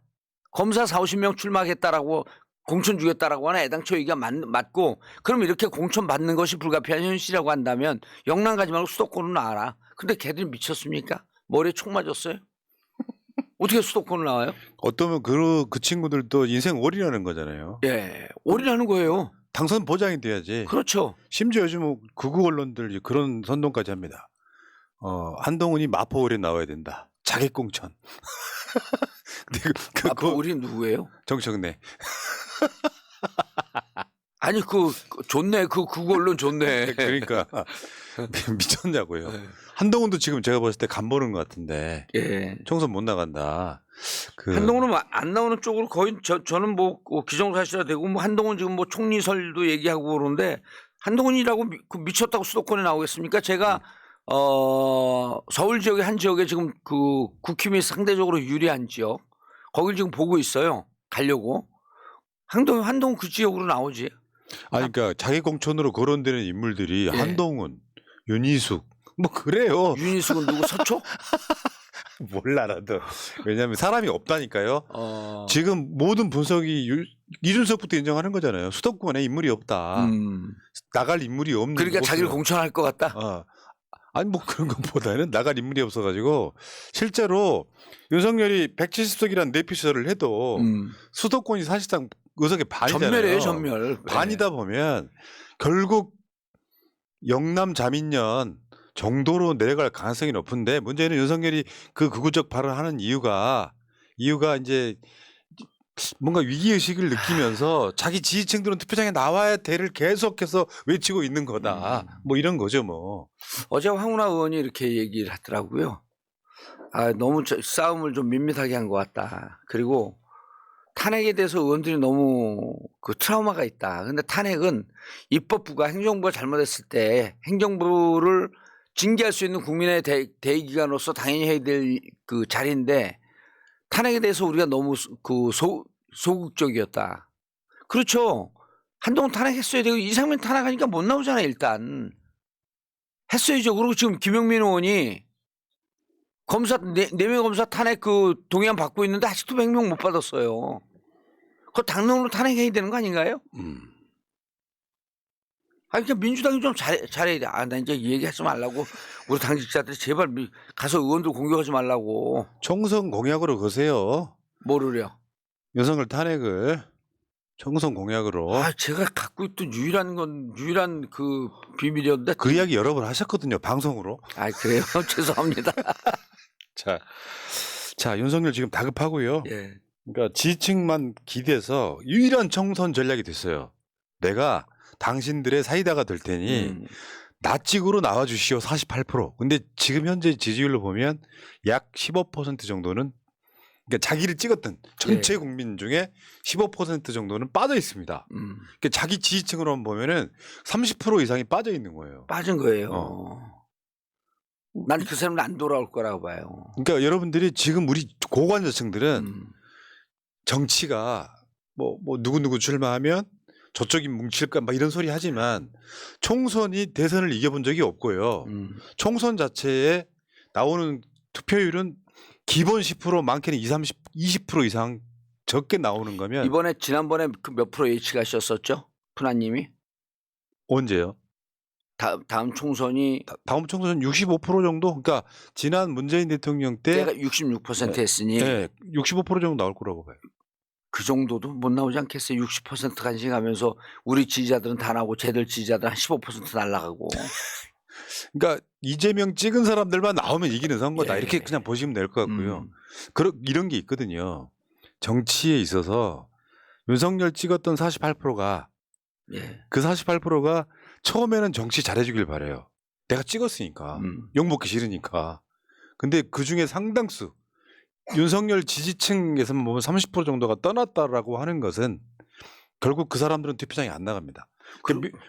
검사 40-50명 출마하겠다라고 공천 주겠다라고 하는 애당초 얘기가 맞고 그럼 이렇게 공천 받는 것이 불가피한 현실이라고 한다면 영남 가지 말고 수도권으로 나와라. 근데 걔들이 미쳤습니까? 머리에 총 맞았어요? 어떻게 수도권으로 나와요? 어떠면 그 친구들도 인생 올인하는 거잖아요. 예, 올인하는 거예요. 당선 보장이 돼야지. 그렇죠. 심지어 요즘 극우 언론들 그런 선동까지 합니다. 한동훈이 마포홀에 나와야 된다. 자객 공천. 근데 마포홀이 누구예요? 정청래. 아니 좋네. 극우 언론 좋네. 그러니까 미쳤냐고요. 한동훈도 지금 제가 봤을 때 간 보는 것 같은데 예. 총선 못 나간다. 한동훈은 안 나오는 쪽으로 거의 저는 뭐 기정사실화 되고 뭐 한동훈 지금 뭐 총리설도 얘기하고 그러는데 한동훈이라고 미쳤다고 수도권에 나오겠습니까? 제가 서울 지역의 한 지역에 지금 그 국힘이 상대적으로 유리한 지역 거길 지금 보고 있어요. 가려고. 한동훈 그 지역으로 나오지. 그러니까 자기 공천으로 거론되는 인물들이 예. 한동훈, 윤희숙 뭐 그래요. 윤희숙은 누구 서초? 몰라 나도. 왜냐하면 사람이 없다니까요. 지금 모든 분석이 이준석부터 인정하는 거잖아요. 수도권에 인물이 없다. 나갈 인물이 없는. 그러니까 자기를 공천할 것 같다. 아니 뭐 그런 것보다는 나갈 인물이 없어가지고 실제로 윤석열이 170석이라는 내피셜을 해도 수도권이 사실상 의석의 반이잖아요. 전멸이에요, 전멸. 반이다 보면 결국 영남 자민련 정도로 내려갈 가능성이 높은데 문제는 윤석열이 그 극우적 발언하는 이유가 이제 뭔가 위기의식을 느끼면서 자기 지지층들은 투표장에 나와야 돼를 계속해서 외치고 있는 거다. 뭐 이런 거죠 뭐. 어제 황운하 의원이 이렇게 얘기를 하더라고요. 너무 싸움을 좀 밋밋하게 한 것 같다. 그리고 탄핵에 대해서 의원들이 너무 그 트라우마가 있다. 근데 탄핵은 입법부가 행정부가 잘못했을 때 행정부를 징계할 수 있는 국민의 대의기관으로서 당연히 해야 될 그 자리인데 탄핵에 대해서 우리가 너무 소극적이었다. 그렇죠. 한동훈 탄핵했어야 되고 이상민 탄핵하니까 못 나오잖아요. 일단 했어야죠. 그리고 지금 김영민 의원이 검사 4명 검사 탄핵 그 동의안 받고 있는데 아직도 100명 못 받았어요. 그거 당론으로 탄핵해야 되는 거 아닌가요? 그러니까 민주당이 좀 잘해야 돼. 나 이제 얘기하지 말라고. 우리 당직자들이 제발 가서 의원들 공격하지 말라고. 총선 공약으로 거세요. 뭐를요? 윤석열 탄핵을 총선 공약으로. 제가 갖고 있던 유일한 그 비밀이었는데. 그 이야기 여러 번 하셨거든요. 방송으로. 그래요? 죄송합니다. 자, 윤석열 지금 다급하고요. 예. 그러니까 지지층만 기대서 유일한 총선 전략이 됐어요. 내가 당신들의 사이다가 될 테니 낯찍으로 나와주시오 48%. 근데 지금 현재 지지율로 보면 약 15% 정도는 그러니까 자기를 찍었던 전체 국민 중에 15% 정도는 빠져 있습니다. 그러니까 자기 지지층으로 보면은 30% 이상이 빠져 있는 거예요. 빠진 거예요. 난 그 사람은 안 돌아올 거라고 봐요. 그러니까 여러분들이 지금 우리 고관여층들은 음. 정치가 뭐 누구 출마하면 저쪽이 뭉칠까 막 이런 소리 하지만 총선이 대선을 이겨본 적이 없고요. 총선 자체에 나오는 투표율은 기본 10% 많게는 20% 이상 적게 나오는 거면 이번에 지난번에 그 몇 프로 예측하셨었죠? 푸나님이? 언제요? 다음 총선이 다음 총선은 65% 정도? 그러니까 지난 문재인 대통령 때 때가 66% 했으니 네, 65% 정도 나올 거라고 봐요. 그 정도도 못 나오지 않겠어요? 60% 간신하면서 우리 지지자들은 다 나오고 쟤들 지지자들은 한 15% 날라가고. 그러니까 이재명 찍은 사람들만 나오면 이기는 선거다. 예. 이렇게 그냥 보시면 될 것 같고요. 이런 게 있거든요. 정치에 있어서 윤석열 찍었던 48%가 예. 그 48%가 처음에는 정치 잘해주길 바래요. 내가 찍었으니까. 욕먹기 싫으니까. 근데 그중에 상당수 윤석열 지지층에서만 보면 30% 정도가 떠났다라고 하는 것은 결국 그 사람들은 투표장에 안 나갑니다.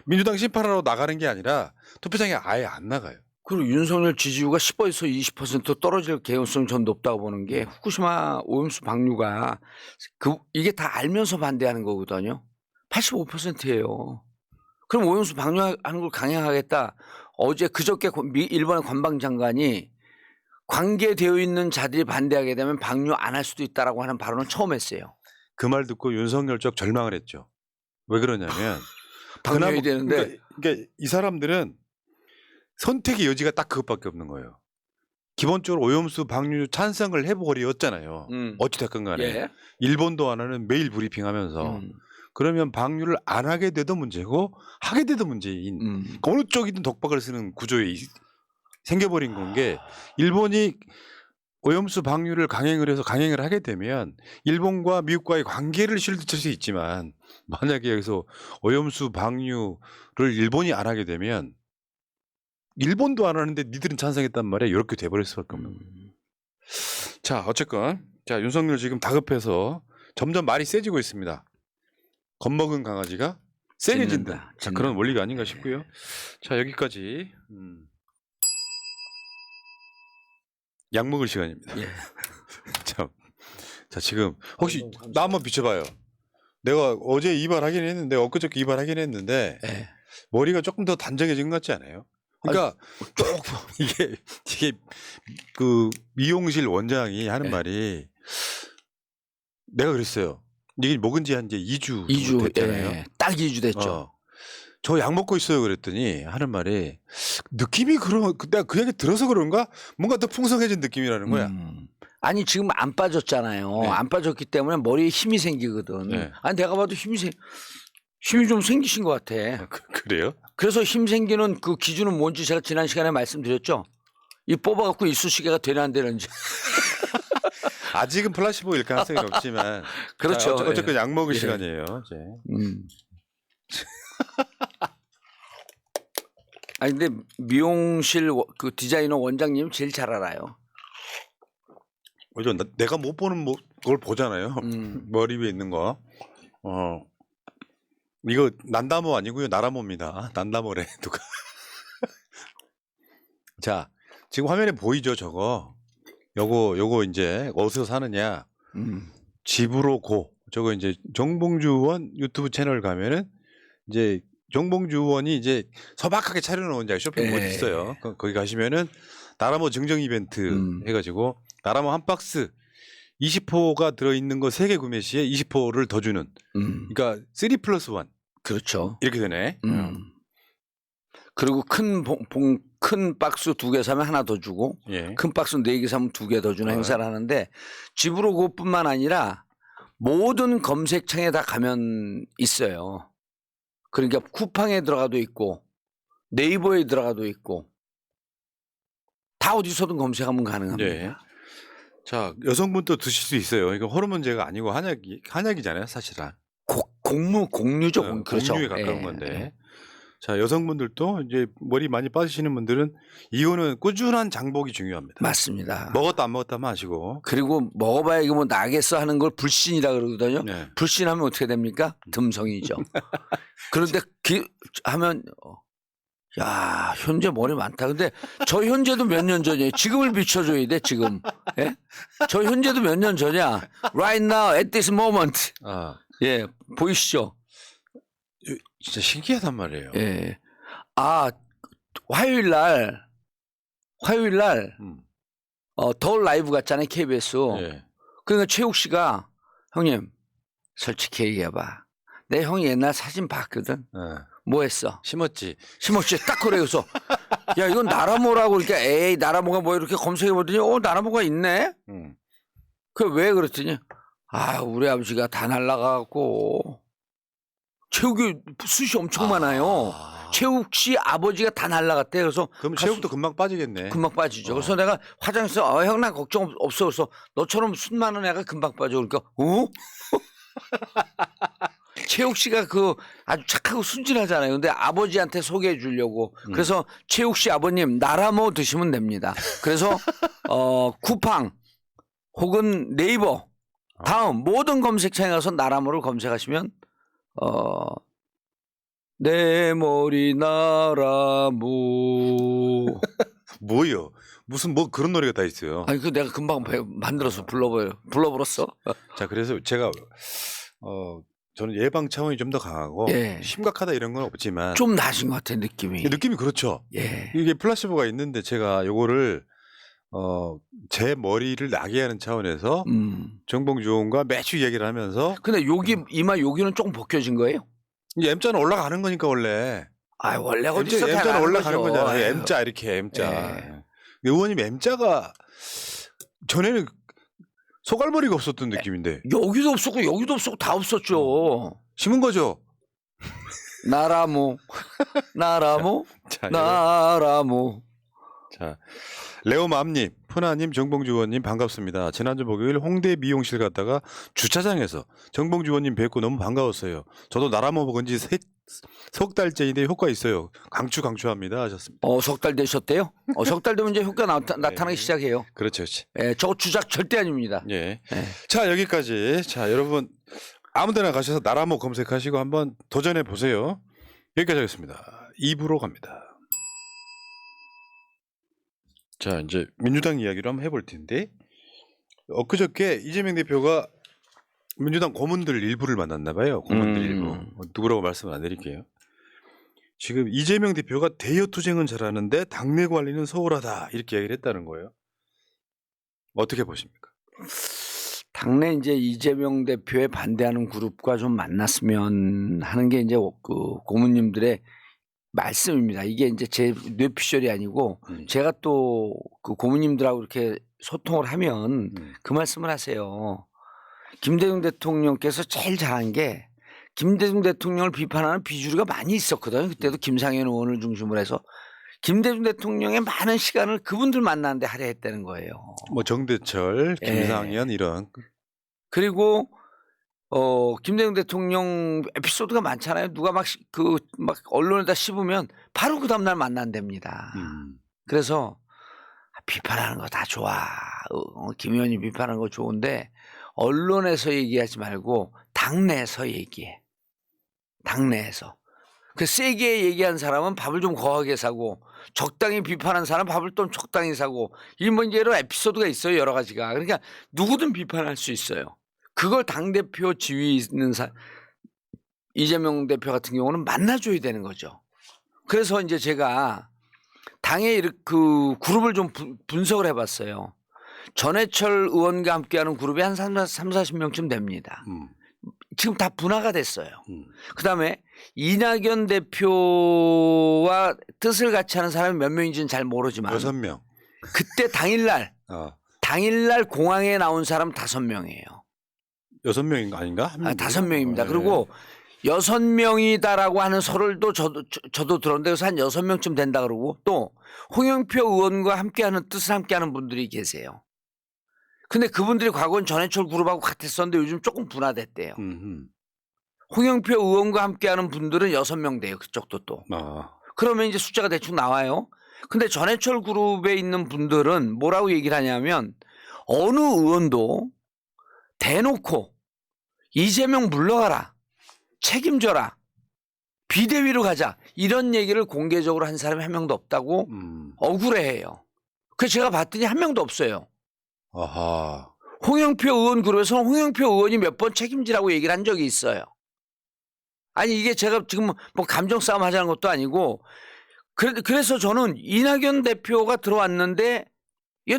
민주당 심판하러 나가는 게 아니라 투표장에 아예 안 나가요. 그리고 윤석열 지지율가 10%에서 20% 떨어질 개연성이 전 높다고 보는 게 후쿠시마 오염수 방류가 이게 다 알면서 반대하는 거거든요. 85%예요. 그럼 오염수 방류하는 걸 강행하겠다. 어제 그저께 일본의 관방장관이 관계되어 있는 자들이 반대하게 되면 방류 안 할 수도 있다라고 하는 발언을 처음 했어요. 그 말 듣고 윤석열 쪽 절망을 했죠. 왜 그러냐면 방류해야 되는데 그러니까 이 사람들은 선택의 여지가 딱 그것밖에 없는 거예요. 기본적으로 오염수 방류 찬성을 해버렸잖아요. 어찌됐건 간에. 예. 일본도 안 하는 매일 브리핑하면서 그러면 방류를 안 하게 돼도 문제고 하게 돼도 문제인 어느 쪽이든 독박을 쓰는 구조에 생겨버린 건 게 일본이 오염수 방류를 강행을 하게 되면 일본과 미국과의 관계를 실드칠 수 있지만 만약에 여기서 오염수 방류를 일본이 안 하게 되면 일본도 안 하는데 니들은 찬성했단 말이야. 이렇게 돼버릴 수밖에 없는 거예요. 자, 어쨌건 자 윤석열 지금 다급해서 점점 말이 세지고 있습니다. 겁먹은 강아지가 세게 진다. 자, 그런 원리가 아닌가 싶고요. 자, 여기까지 약 먹을 시간입니다. 예. 자, 지금 혹시 나 한번 비춰봐요. 내가 어제 이발하긴 했는데 엊그저께 이발하긴 했는데 예. 머리가 조금 더 단정해진 것 같지 않아요? 그러니까 조금 이게 그 미용실 원장이 하는 말이 내가 그랬어요. 이게 먹은 지 한 이제 2주 됐잖아요. 예. 딱 2주 됐죠. 저 약 먹고 있어요 그랬더니 하는 말이 느낌이 내가 그 얘기 들어서 그런가? 뭔가 더 풍성해진 느낌이라는 거야. 아니 지금 안 빠졌잖아요. 네. 안 빠졌기 때문에 머리에 힘이 생기거든. 네. 아니 내가 봐도 힘이 좀 생기신 것 같아. 그래요? 그래서 힘 생기는 그 기준은 뭔지 제가 지난 시간에 말씀드렸죠. 이 뽑아갖고 이쑤시개가 되나 안 되는지. 아직은 플라시보일 가능성이 없지만 그렇죠. 자, 어쨌건 약 먹을 예. 시간이에요. 이제. 아니 근데 미용실 그 디자이너 원장님 제일 잘 알아요. 내가 못 보는 걸 보잖아요. 머리 위에 있는 거. 이거 난다모 아니고요. 나라모입니다. 난다모래 누가. 자, 지금 화면에 보이죠, 저거. 요거 이제 어디서 사느냐. 집으로 고. 저거 이제 정봉주 의원 유튜브 채널 가면은 이제 정봉주 의원이 이제 소박하게 차려놓은 쇼핑몰이 있어요. 거기 가시면은 나라모 증정 이벤트 해가지고 나라모 한 박스 20호가 들어있는 거 3개 구매 시에 20호를 더 주는. 그러니까 3+1. 그렇죠. 이렇게 되네. 그리고 큰 박스 2개 사면 하나 더 주고 예. 큰 박스 4개 사면 2개 더 주는 행사를 하는데 집으로 고뿐만 아니라 모든 검색창에 다 가면 있어요. 그러니까 쿠팡에 들어가도 있고 네이버에 들어가도 있고 다 어디서든 검색하면 가능합니다. 예. 자, 여성분도 드실 수 있어요. 이거 호르몬제가 아니고 한약이잖아요, 사실은. 공유죠. 그렇죠. 공유에 가까운 건데. 자, 여성분들도 이제 머리 많이 빠지시는 분들은 이거는 꾸준한 장복이 중요합니다. 맞습니다. 먹었다 안 먹었다 마시고. 그리고 먹어봐야 이거 뭐 나겠어 하는 걸 불신이라 그러거든요. 네. 불신하면 어떻게 됩니까? 듬성이죠. 그런데 하면 야, 현재 머리 많다. 근데 저 현재도 몇 년 전이에요. 지금을 비춰줘야 돼, 지금. 예? 저 현재도 몇 년 전이야. Right now, at this moment. 아, 예, 보이시죠? 진짜 신기하단 말이에요. 예. 아, 화요일 날, 더 라이브 갔잖아요, KBS. 예. 그러니까 최욱 씨가 형님, 솔직히 얘기해봐. 내 형이 옛날 사진 봤거든. 뭐 했어? 심었지. 심었지. 딱 그래. 그래서 야, 이건 나라모라고 그러니까 에이, 나라모가 뭐 이렇게 검색해 보더니 나라모가 있네? 그 왜 그랬더니 아, 우리 아버지가 다 날라가고 최욱이 숱이 엄청 많아요. 최욱 씨 아버지가 다 날라갔대. 그래서 그럼 체육도 금방 빠지겠네. 금방 빠지죠. 그래서 내가 화장실에서 형 나 걱정 없어. 그래서 너처럼 숱 많은 애가 금방 빠져. 그러니까 최욱 씨가 그 아주 착하고 순진하잖아요. 근데 아버지한테 소개해 주려고. 그래서 최욱 씨 아버님 나라모 드시면 됩니다. 그래서 쿠팡 혹은 네이버 다음 모든 검색창에 가서 나라모를 검색하시면 내 머리 나라모. 뭐요? 무슨 뭐 그런 노래가 다 있어요. 아니 그 내가 금방 만들어서 불러버렸어. 자, 그래서 제가 저는 예방 차원이 좀 더 강하고 예. 심각하다 이런 건 없지만 좀 나신 것 같아 느낌이. 느낌이 그렇죠. 예. 이게 플라시보가 있는데 제가 요거를 제 머리를 나게 하는 차원에서 정봉주 의원과 매주 얘기를 하면서 근데 여기 이마 여기는 조금 벗겨진 거예요? 이 M자는 올라가는 거니까 원래. 아 원래 어디서 M자는 올라가는 거죠. 거잖아요. 아유. M자 이렇게 M자. 예. 의원님 M자가 전에는 소갈머리가 없었던 느낌인데 여기도 없었고 다 없었죠. 심은 거죠. 나라모 자, 나라모. 자, 레오맘님, 푸나님, 정봉주 의원님 반갑습니다. 지난주 목요일 홍대 미용실 갔다가 주차장에서 정봉주 의원님 뵙고 너무 반가웠어요. 저도 나라모 먹은 지 석 달째인데 효과 있어요. 강추합니다 하셨습니다. 석 달 되셨대요? 석 달 되면 이제 효과 나타나기 시작해요. 그렇죠. 예, 저거 주작 절대 아닙니다. 예. 예. 자, 여기까지. 자, 여러분 아무데나 가셔서 나라모 검색하시고 한번 도전해 보세요. 여기까지 하겠습니다. 2부로 갑니다. 자, 이제 민주당 이야기를 한번 해볼 텐데 엊그저께 이재명 대표가 민주당 고문들 일부를 만났나 봐요. 고문들 일부. 누구라고 말씀 안 드릴게요. 지금 이재명 대표가 대여 투쟁은 잘하는데 당내 관리는 소홀하다 이렇게 얘기를 했다는 거예요. 어떻게 보십니까? 당내 이제 이재명 대표에 반대하는 그룹과 좀 만났으면 하는 게 이제 그 고문님들의 말씀입니다. 이게 이제 제 뇌피셜이 아니고 제가 또 그 고문님들하고 이렇게 소통을 하면 그 말씀을 하세요. 김대중 대통령께서 제일 잘한 게 김대중 대통령을 비판하는 비주류가 많이 있었거든요. 그때도 김상현 의원을 중심으로 해서 김대중 대통령의 많은 시간을 그분들 만나는데 할애했다는 거예요. 뭐 정대철, 김상현 이런. 그리고 김대중 대통령 에피소드가 많잖아요. 누가 막 언론에다 씹으면 바로 그 다음날 만난답니다. 그래서 비판하는 거 다 좋아. 김 의원이 비판하는 거 좋은데 언론에서 얘기하지 말고 당내에서 얘기해. 당내에서. 그 세게 얘기한 사람은 밥을 좀 거하게 사고 적당히 비판한 사람은 밥을 좀 적당히 사고 이런 여러 에피소드가 있어요. 여러 가지가. 그러니까 누구든 비판할 수 있어요. 그걸 당대표 지위에 있는 이재명 대표 같은 경우는 만나줘야 되는 거죠. 그래서 이제 제가 당의 그 그룹을 좀 분석을 해봤어요. 전해철 의원과 함께하는 그룹이 한 30-40명쯤 됩니다. 지금 다 분화가 됐어요. 그다음에 이낙연 대표와 뜻을 같이 하는 사람이 몇 명인지는 잘 모르지만 6명. 그때 당일날 공항에 나온 사람 5명이에요. 6명인가 아닌가? 5명입니다. 그리고 6명이다라고 하는 설을도 저도 들었는데 그래서 한 6명쯤 된다 그러고 또 홍영표 의원과 함께하는 뜻을 함께하는 분들이 계세요. 근데 그분들이 과거는 전해철 그룹하고 같았었는데 요즘 조금 분화됐대요. 홍영표 의원과 함께하는 분들은 6명 돼요. 그쪽도 또. 그러면 이제 숫자가 대충 나와요. 근데 전해철 그룹에 있는 분들은 뭐라고 얘기를 하냐면 어느 의원도 대놓고 이재명 물러가라. 책임져라. 비대위로 가자 이런 얘기를 공개적으로 한 사람이 한 명도 없다고 억울해해요. 그래서 제가 봤더니 한 명도 없어요. 아하. 홍영표 의원 그룹에서는 홍영표 의원이 몇 번 책임지라고 얘기를 한 적이 있어요. 아니 이게 제가 지금 뭐 감정 싸움 하자는 것도 아니고 그래서 저는 이낙연 대표가 들어왔는데 이게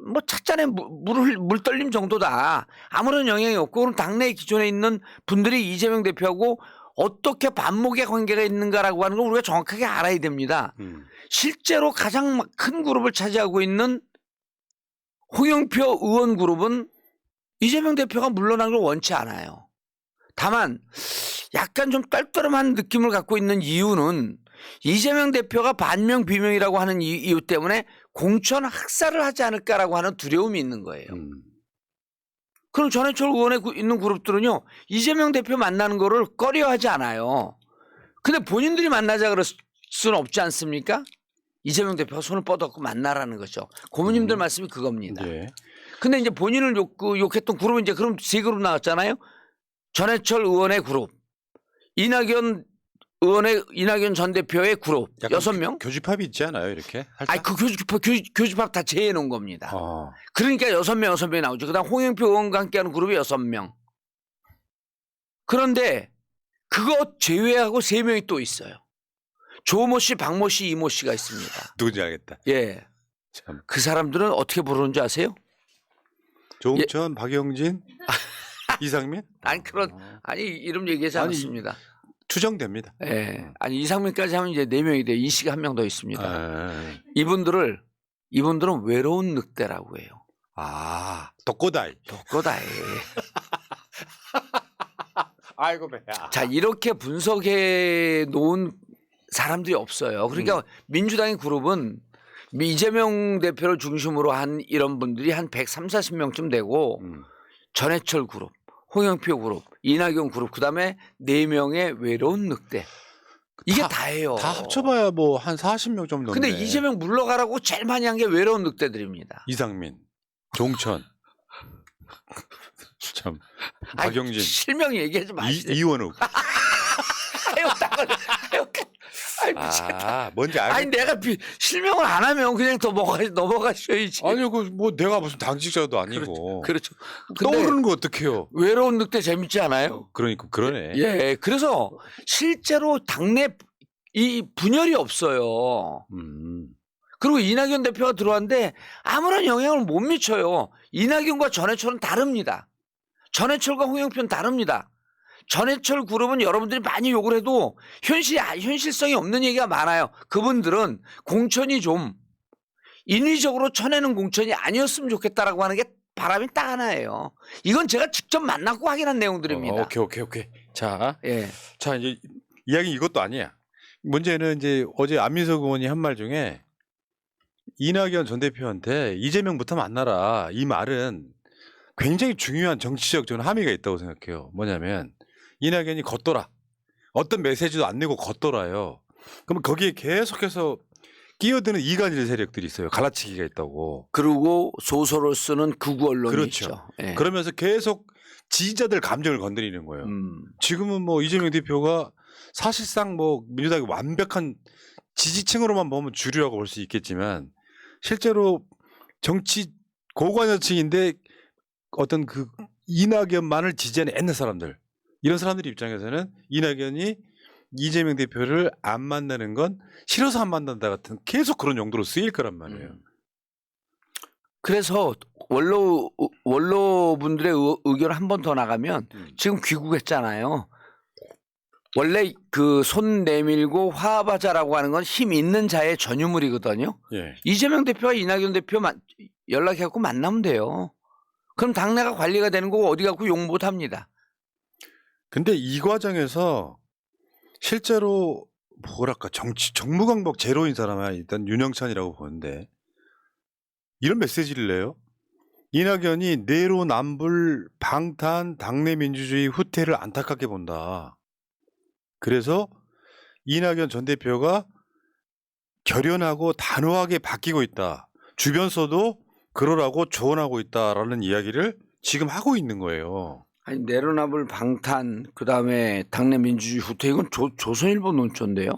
뭐 찻잔에 물 떨림 정도다. 아무런 영향이 없고 그럼 당내 기존에 있는 분들이 이재명 대표하고 어떻게 반목의 관계가 있는가라고 하는 걸 우리가 정확하게 알아야 됩니다. 실제로 가장 큰 그룹을 차지하고 있는 홍영표 의원 그룹은 이재명 대표가 물러난 걸 원치 않아요. 다만 약간 좀 떨떠름한 느낌을 갖고 있는 이유는 이재명 대표가 반명 비명이라고 하는 이유 때문에 공천 학살을 하지 않을까라고 하는 두려움이 있는 거예요. 그럼 전해철 의원에 있는 그룹들은요. 이재명 대표 만나는 거를 꺼려하지 않아요. 근데 본인들이 만나자 그럴 수는 없지 않습니까? 이재명 대표가 손을 뻗었고 만나라는 거죠. 고모님들 말씀이 그겁니다. 예. 근데 이제 본인을 욕했던 그룹은 이제 그럼 세 그룹 나왔잖아요. 전해철 의원의 그룹, 이낙연 전 대표의 그룹 약간 6명. 교집합이 있지 않아요, 이렇게? 아니 그 교집합 다 제해 놓은 겁니다. 아. 그러니까 6명이 나오죠. 그다음 홍영표 의원과 함께하는 그룹이 6명. 그런데 그거 제외하고 3명이 또 있어요. 조모 씨, 박모 씨, 이모 씨가 있습니다. 누군지 알겠다. 예. 참. 그 사람들은 어떻게 부르는지 아세요? 조홍천, 박영진, 이상민? 아니 이름 얘기하지 아니, 않았습니다. 추정됩니다. 예. 아니 이상민까지 하면 이제 4명이 돼요. 이 씨가 한 명 더 있습니다. 아. 이분들은 외로운 늑대라고 해요. 아, 독고다이. 독고다이. 아이고 배야. 자 이렇게 분석해 놓은 사람들이 없어요. 그러니까 민주당의 그룹은 이재명 대표를 중심으로 한 이런 분들이 한 130, 40명쯤 되고 전해철 그룹, 홍영표 그룹, 이낙연 그룹 그다음에 4명의 외로운 늑대. 이게 다예요. 다 합쳐봐야 뭐 한 40명 좀 넘네. 근데 이재명 물러가라고 제일 많이 한 게 외로운 늑대들입니다. 이상민, 종천. 참. 아니, 박영진. 실명 얘기하지 마시죠. 이원욱. 아니, 뭔지 알겠. 아니 내가 실명을 안 하면 그냥 더 넘어가셔야지. 아니 뭐 내가 무슨 당직자도 아니고. 그렇죠. 근데 떠오르는 거 어떡해요? 외로운 늑대 재밌지 않아요? 그러니까 그러네. 예. 그래서 실제로 당내 이 분열이 없어요. 그리고 이낙연 대표가 들어왔는데 아무런 영향을 못 미쳐요. 이낙연과 전해철은 다릅니다. 전해철과 홍영표는 다릅니다. 전해철 그룹은 여러분들이 많이 욕을 해도 현실성이 없는 얘기가 많아요. 그분들은 공천이 좀 인위적으로 쳐내는 공천이 아니었으면 좋겠다라고 하는 게 바람이 딱 하나예요. 이건 제가 직접 만나고 확인한 내용들입니다. 오케이. 자, 예. 자 이제 이야기 이것도 아니야. 문제는 이제 어제 안민석 의원이 한 말 중에 이낙연 전 대표한테 이재명부터 만나라 이 말은 굉장히 중요한 정치적 저는 함의가 있다고 생각해요. 뭐냐면 이낙연이 걷더라. 어떤 메시지도 안 내고 걷더라요. 그럼 거기에 계속해서 끼어드는 이간질 세력들이 있어요. 갈라치기가 있다고. 그리고 소설을 쓰는 극우 언론이 그렇죠. 있죠. 예. 그러면서 계속 지지자들 감정을 건드리는 거예요. 지금은 뭐 이재명 대표가 사실상 뭐 민주당이 완벽한 지지층으로만 보면 주류라고 볼 수 있겠지만 실제로 정치 고관여층인데 어떤 그 이낙연만을 지지하는 옛날 사람들 이런 사람들 입장에서는 이낙연이 이재명 대표를 안 만나는 건 싫어서 안 만난다 같은 계속 그런 용도로 쓰일 거란 말이에요. 그래서 원로 분들의 의견을 한 번 더 나가면 지금 귀국했잖아요. 원래 그 손 내밀고 화합하자라고 하는 건 힘 있는 자의 전유물이거든요. 예. 이재명 대표와 이낙연 대표 연락해갖고 만나면 돼요. 그럼 당내가 관리가 되는 거고 어디 가고 욕 못 합니다. 근데 이 과정에서 실제로 뭐랄까 정무강복 제로인 사람은 일단 윤영찬이라고 보는데 이런 메시지를 내요. 이낙연이 내로남불 방탄 당내 민주주의 후퇴를 안타깝게 본다. 그래서 이낙연 전 대표가 결연하고 단호하게 바뀌고 있다. 주변서도 그러라고 조언하고 있다라는 이야기를 지금 하고 있는 거예요. 아니 내로남불 방탄 그다음에 당내 민주주의 후퇴 이건 조선일보 논조인데요.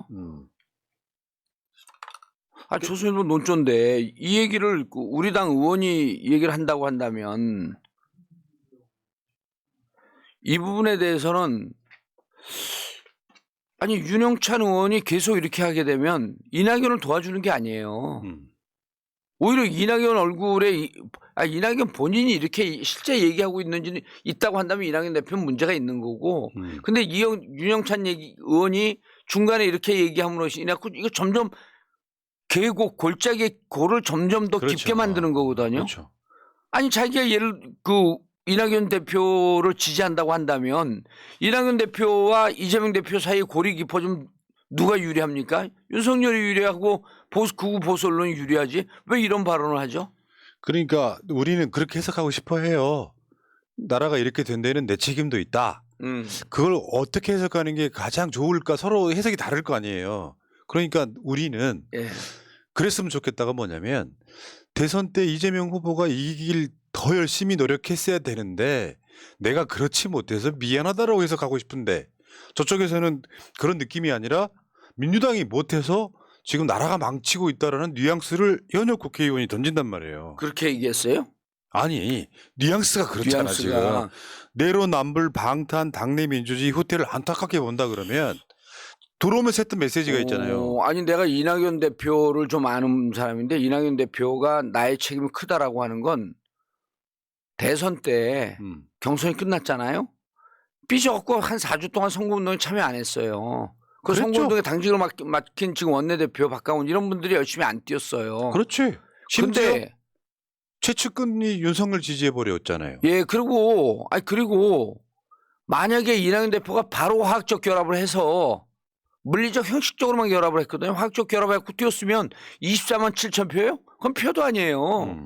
아 조선일보 논조인데 이 얘기를 우리 당 의원이 이 얘기를 한다고 한다면 이 부분에 대해서는 아니 윤영찬 의원이 계속 이렇게 하게 되면 이낙연을 도와주는 게 아니에요. 오히려 이낙연 얼굴에 이낙연 본인이 이렇게 실제 얘기하고 있다고 한다면 이낙연 대표는 문제가 있는 거고. 근데 윤영찬 의원이 중간에 이렇게 얘기함으로써 이거 점점 골짜기 골을 점점 더 그렇죠. 깊게 만드는 거거든요. 그렇죠. 아니 자기가 이낙연 대표를 지지한다고 한다면 이낙연 대표와 이재명 대표 사이에 골이 깊어지면 누가 유리합니까? 윤석열이 유리하고 극우 보수 언론이 유리하지 왜 이런 발언을 하죠? 그러니까 우리는 그렇게 해석하고 싶어 해요. 나라가 이렇게 된 데는 내 책임도 있다. 그걸 어떻게 해석하는 게 가장 좋을까 서로 해석이 다를 거 아니에요. 그러니까 우리는 그랬으면 좋겠다가 뭐냐면 대선 때 이재명 후보가 이기길 더 열심히 노력했어야 되는데 내가 그렇지 못해서 미안하다라고 해석하고 싶은데 저쪽에서는 그런 느낌이 아니라 민주당이 못해서 지금 나라가 망치고 있다라는 뉘앙스를 현역 국회의원이 던진단 말이에요. 그렇게 얘기했어요? 아니 뉘앙스가 그렇잖아. 지금 내로남불 방탄 당내 민주주의 후퇴를 안타깝게 본다 그러면 들어오면서 했던 메시지가 있잖아요. 아니 내가 이낙연 대표를 좀 아는 사람인데 이낙연 대표가 나의 책임이 크다라고 하는 건 대선 때 경선이 끝났잖아요. 삐져갖고 한 4주 동안 선거운동에 참여 안 했어요. 그 그랬죠. 선거운동에 당직을 맡긴 지금 원내대표 박강훈 이런 분들이 열심히 안 뛰었어요. 그렇지. 심지어 근데 최측근이 윤석열 지지해버렸잖아요. 예 그리고 만약에 이낙연 대표가 바로 화학적 결합을 해서 물리적 형식적으로만 결합을 했거든요. 화학적 결합해서 뛰었으면 24만 7천 표예요? 그건 표도 아니에요.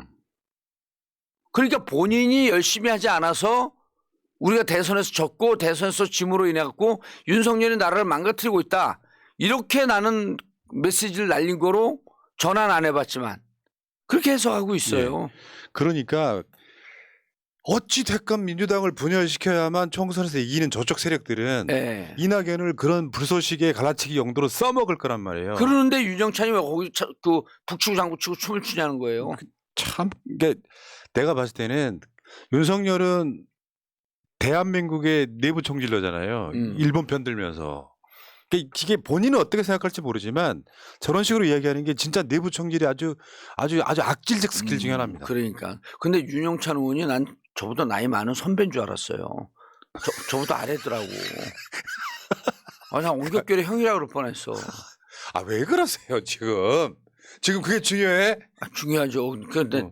그러니까 본인이 열심히 하지 않아서 우리가 대선에서 졌고 대선에서 짐으로 인해 갖고 윤석열이 나라를 망가뜨리고 있다. 이렇게 나는 메시지를 날린 거로 전환 안 해봤지만 그렇게 해석하고 있어요. 네. 그러니까 어찌 됐건 민주당을 분열시켜야만 총선에서 이기는 저쪽 세력들은 네. 이낙연을 그런 불쏘시개 갈라치기 용도로 써먹을 거란 말이에요. 그러는데 윤영찬이 왜 거기 북치고 장구치고 춤을 추냐는 거예요. 참 이게 내가 봤을 때는 윤석열은 대한민국의 내부 총질러잖아요. 일본 편들면서. 이게 본인은 어떻게 생각할지 모르지만 저런 식으로 이야기하는 게 진짜 내부 총질이 아주 악질적 스킬 중에 하나입니다. 그러니까. 근데 윤영찬 의원이 난 저보다 나이 많은 선배인 줄 알았어요. 저보다 아래더라고. 난 옹격결에 형이라고 그럴 뻔했어. 아, 왜 그러세요 지금? 지금 그게 중요해? 중요하죠. 근데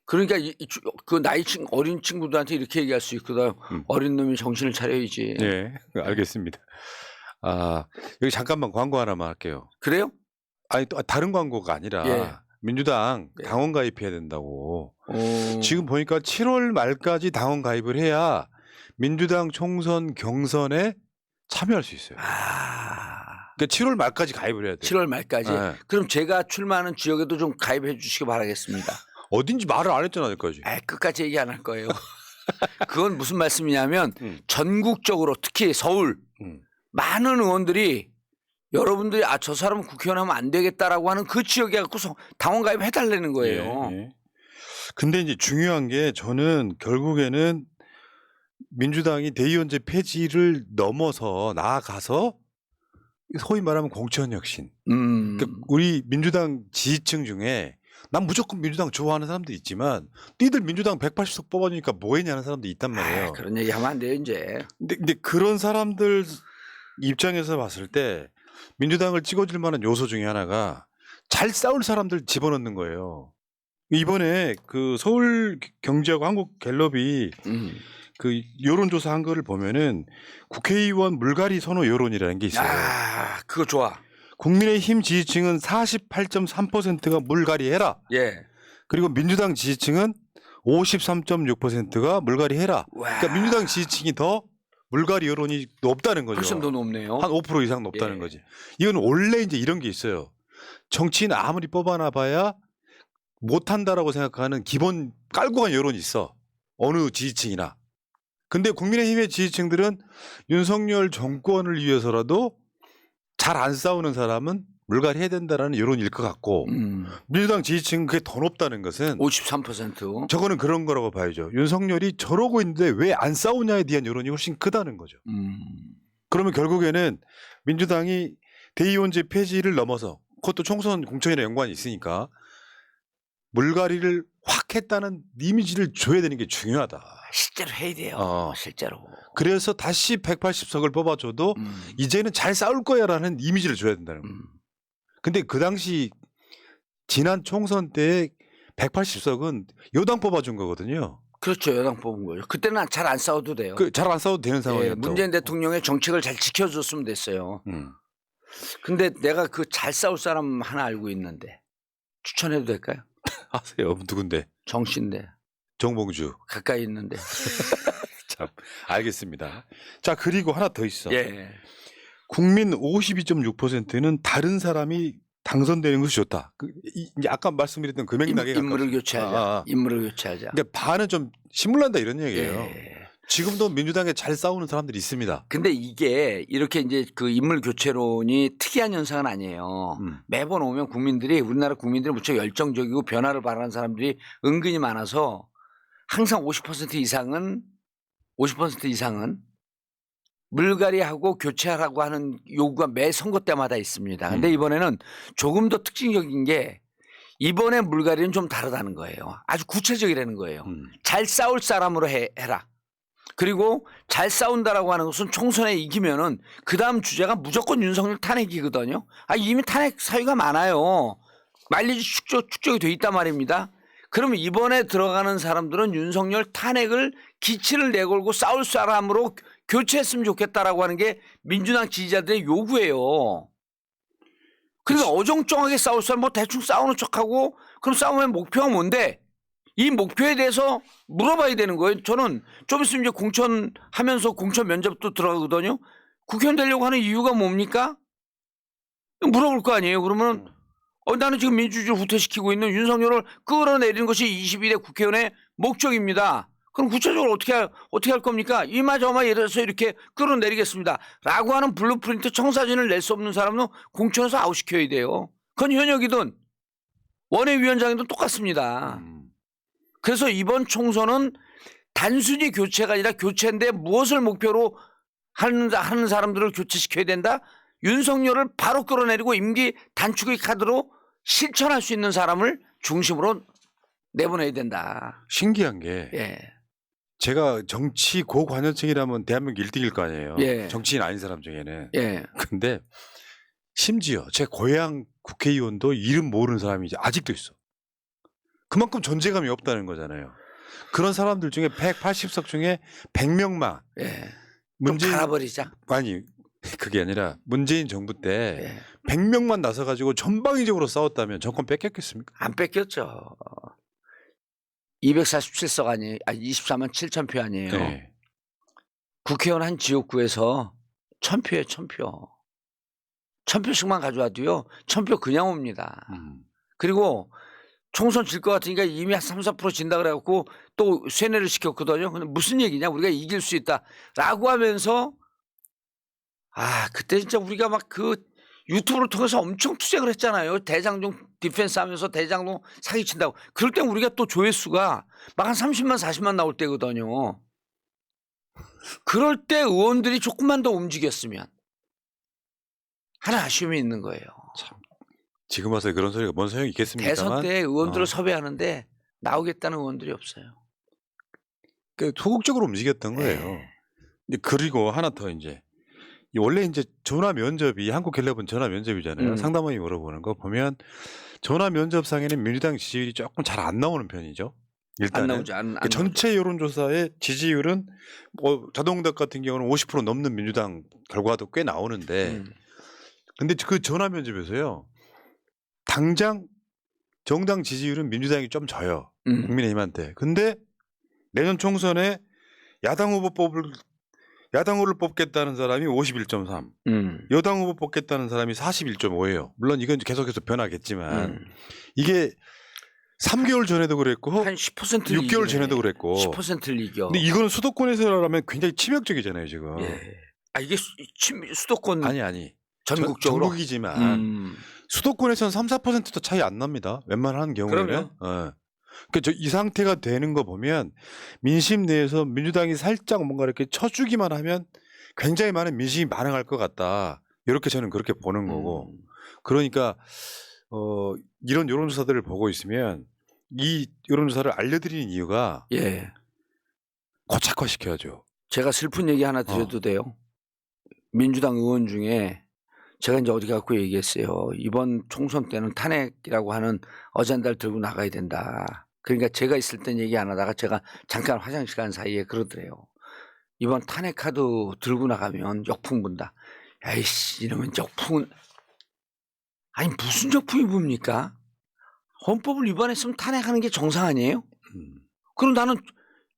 그러니까 그 어린 친구들한테 이렇게 얘기할 수 있거든. 어린 놈이 정신을 차려야지. 네, 알겠습니다. 아, 여기 잠깐만 광고 하나만 할게요. 그래요? 아니 또 다른 광고가 아니라 민주당 당원 가입해야 된다고. 지금 보니까 7월 말까지 당원 가입을 해야 민주당 총선 경선에 참여할 수 있어요. 그러니까 7월 말까지 가입을 해야 돼요. 7월 말까지? 네. 그럼 제가 출마하는 지역에도 좀 가입해 주시기 바라겠습니다. 어딘지 말을 안 했잖아요, 여기까지. 끝까지 얘기 안 할 거예요. 그건 무슨 말씀이냐면 전국적으로 특히 서울 많은 의원들이 여러분들이 저 사람은 국회의원 하면 안 되겠다라고 하는 그 지역에 갖고 당원 가입 해달라는 거예요. 근데 이제 중요한 게 저는 결국에는 민주당이 대의원제 폐지를 넘어서 나아가서 소위 말하면 공천혁신. 그러니까 우리 민주당 지지층 중에 난 무조건 민주당 좋아하는 사람도 있지만 니들 민주당 180석 뽑아주니까 뭐했냐는 사람도 있단 말이에요. 그런 얘기 하면 안 돼요 이제. 근데 그런 사람들 입장에서 봤을 때 민주당을 찍어줄 만한 요소 중에 하나가 잘 싸울 사람들 집어넣는 거예요. 이번에 그 서울경제하고 한국갤럽이 그 여론조사 한 거를 보면은 국회의원 물갈이 선호 여론이라는 게 있어요. 그거 좋아. 국민의힘 지지층은 48.3%가 물갈이해라. 그리고 민주당 지지층은 53.6%가 물갈이해라. 그러니까 민주당 지지층이 더 물갈이 여론이 높다는 거죠. 훨씬 더 높네요. 한 5% 이상 높다는 거지. 이건 원래 이제 이런 게 있어요. 정치인 아무리 뽑아놔 봐야 못한다라고 생각하는 기본 깔고 간 여론이 있어. 어느 지지층이나. 근데 국민의힘의 지지층들은 윤석열 정권을 위해서라도 잘 안 싸우는 사람은 물갈이해야 된다라는 여론일 것 같고 민주당 지지층은 그게 더 높다는 것은 53%. 저거는 그런 거라고 봐야죠. 윤석열이 저러고 있는데 왜 안 싸우냐에 대한 여론이 훨씬 크다는 거죠. 그러면 결국에는 민주당이 대의원제 폐지를 넘어서 그것도 총선 공천이랑 연관이 있으니까 물갈이를 확 했다는 이미지를 줘야 되는 게 중요하다. 실제로 해야 돼요. 실제로. 그래서 다시 180석을 뽑아줘도 이제는 잘 싸울 거야라는 이미지를 줘야 된다는 거예요. 근데 그 당시 지난 총선 때 180석은 여당 뽑아준 거거든요. 그렇죠. 여당 뽑은 거죠. 그때는 잘 안 싸워도 돼요. 잘 안 싸워도 되는 상황이었죠. 문재인 대통령의 정책을 잘 지켜줬으면 됐어요. 근데 내가 그 잘 싸울 사람 하나 알고 있는데 추천해도 될까요? 하세요. 누군데? 정씨인데. 정봉주. 가까이 있는데. 참 알겠습니다. 자 그리고 하나 더 있어. 예. 국민 52.6%는 다른 사람이 당선되는 것이 좋다. 이제 아까 말씀드렸던 그 맥락에 인물을 교체하자. 인물을 교체하자. 근데 반은 좀 신물난다 이런 얘기예요. 예. 지금도 민주당에 잘 싸우는 사람들이 있습니다. 근데 이게 이렇게 이제 그 인물 교체론이 특이한 현상은 아니에요. 매번 오면 우리나라 국민들이 무척 열정적이고 변화를 바라는 사람들이 은근히 많아서 항상 50% 이상은 물갈이하고 교체하라고 하는 요구가 매 선거 때마다 있습니다. 근데 이번에는 조금 더 특징적인 게 이번에 물갈이는 좀 다르다는 거예요. 아주 구체적이라는 거예요. 잘 싸울 사람으로 해라. 그리고 잘 싸운다라고 하는 것은 총선에 이기면은 그 다음 주제가 무조건 윤석열 탄핵이거든요. 이미 탄핵 사유가 많아요. 마일리지 축적이 돼 있단 말입니다. 그러면 이번에 들어가는 사람들은 윤석열 탄핵을 기치를 내걸고 싸울 사람으로 교체했으면 좋겠다라고 하는 게 민주당 지지자들의 요구예요. 그러니까 어정쩡하게 싸울 사람 대충 싸우는 척하고 그럼 싸우면 목표가 뭔데? 이 목표에 대해서 물어봐야 되는 거예요. 저는 좀 있으면 이제 공천하면서 공천 면접도 들어가거든요. 국회의원 되려고 하는 이유가 뭡니까? 물어볼 거 아니에요. 그러면 나는 지금 민주주의를 후퇴시키고 있는 윤석열을 끌어내리는 것이 22대 국회의원의 목적입니다. 그럼 구체적으로 어떻게 할 겁니까? 이마저마해서 이렇게 끌어내리겠습니다. 라고 하는 블루프린트 청사진을 낼 수 없는 사람은 공천에서 아웃시켜야 돼요. 그건 현역이든 원외위원장이든 똑같습니다. 그래서 이번 총선은 단순히 교체가 아니라 교체인데 무엇을 목표로 하는 사람들을 교체시켜야 된다? 윤석열을 바로 끌어내리고 임기 단축의 카드로 실천할 수 있는 사람을 중심으로 내보내야 된다. 신기한 게 제가 정치 고관여층이라면 대한민국 1등일 거 아니에요. 정치인 아닌 사람 중에는. 근데 심지어 제 고향 국회의원도 이름 모르는 사람이 이제 아직도 있어. 그만큼 존재감이 없다는 거잖아요. 그런 사람들 중에 180석 중에 100명만 문재인 갈아버리자. 아니 그게 아니라 문재인 정부 때 100명만 나서가지고 전방위적으로 싸웠다면 정권 뺏겼겠습니까? 안 뺏겼죠. 247석 아니에요. 24만 7천 표 아니에요. 국회의원 한 지역구에서 1000표에 1000표. 1000표씩만 가져와도요. 1000표 그냥 옵니다. 그리고 총선 질 것 같으니까 이미 한 3, 4% 진다 그래갖고 또 쇠뇌를 시켰거든요. 근데 무슨 얘기냐? 우리가 이길 수 있다라고 하면서 그때 진짜 우리가 막 그 유튜브를 통해서 엄청 투쟁을 했잖아요. 대장동 디펜스 하면서 대장동 사기친다고. 그럴 땐 우리가 또 조회수가 막 한 30만 40만 나올 때거든요. 그럴 때 의원들이 조금만 더 움직였으면 하는 아쉬움이 있는 거예요. 참. 지금 와서 그런 소리가 뭔 소용이 있겠습니까만. 대선 때 의원들을 섭외하는데 나오겠다는 의원들이 없어요. 그러니까 소극적으로 움직였던 거예요. 그리고 하나 더 이제 원래 이제 전화 면접이 한국갤럽은 전화 면접이잖아요. 상담원이 물어보는 거 보면 전화 면접상에는 민주당 지지율이 조금 잘 안 나오는 편이죠. 일단은 안 나오죠. 안 전체 여론조사의 지지율은 자동답 같은 경우는 50% 넘는 민주당 결과도 꽤 나오는데 근데 그 전화 면접에서요. 당장 정당 지지율은 민주당이 좀 져요. 국민의힘한테. 근데 내년 총선에 야당 후보를 뽑겠다는 사람이 51.3, 여당 후보 뽑겠다는 사람이 41.5예요. 물론 이건 계속해서 변하겠지만 이게 3개월 전에도 그랬고 한 10%를 6개월 전에도 그랬고 10%를 이겨. 근데 이거는 수도권에서라면 굉장히 치명적이잖아요 지금. 예. 아 이게 수도권 아니 전국적으로 전국이지만 수도권에서는 3-4%도 차이 안 납니다. 웬만한 경우에는. 그럼요. 그러니까 이 상태가 되는 거 보면 민심 내에서 민주당이 살짝 뭔가 이렇게 쳐주기만 하면 굉장히 많은 민심이 반응할 것 같다. 이렇게 저는 그렇게 보는 거고. 그러니까 이런 여론조사들을 보고 있으면 이 여론조사를 알려드리는 이유가 예. 고착화시켜야죠. 제가 슬픈 얘기 하나 드려도 돼요. 민주당 의원 중에 제가 이제 어디 갖고 얘기했어요. 이번 총선 때는 탄핵이라고 하는 어잔달 들고 나가야 된다. 그러니까 제가 있을 땐 얘기 안 하다가 제가 잠깐 화장실 간 사이에 그러더래요. 이번 탄핵 카드 들고 나가면 역풍 분다. 야이씨 이러면 역풍은 아니 무슨 역풍이 붑니까? 헌법을 위반했으면 탄핵하는 게 정상 아니에요? 그럼 나는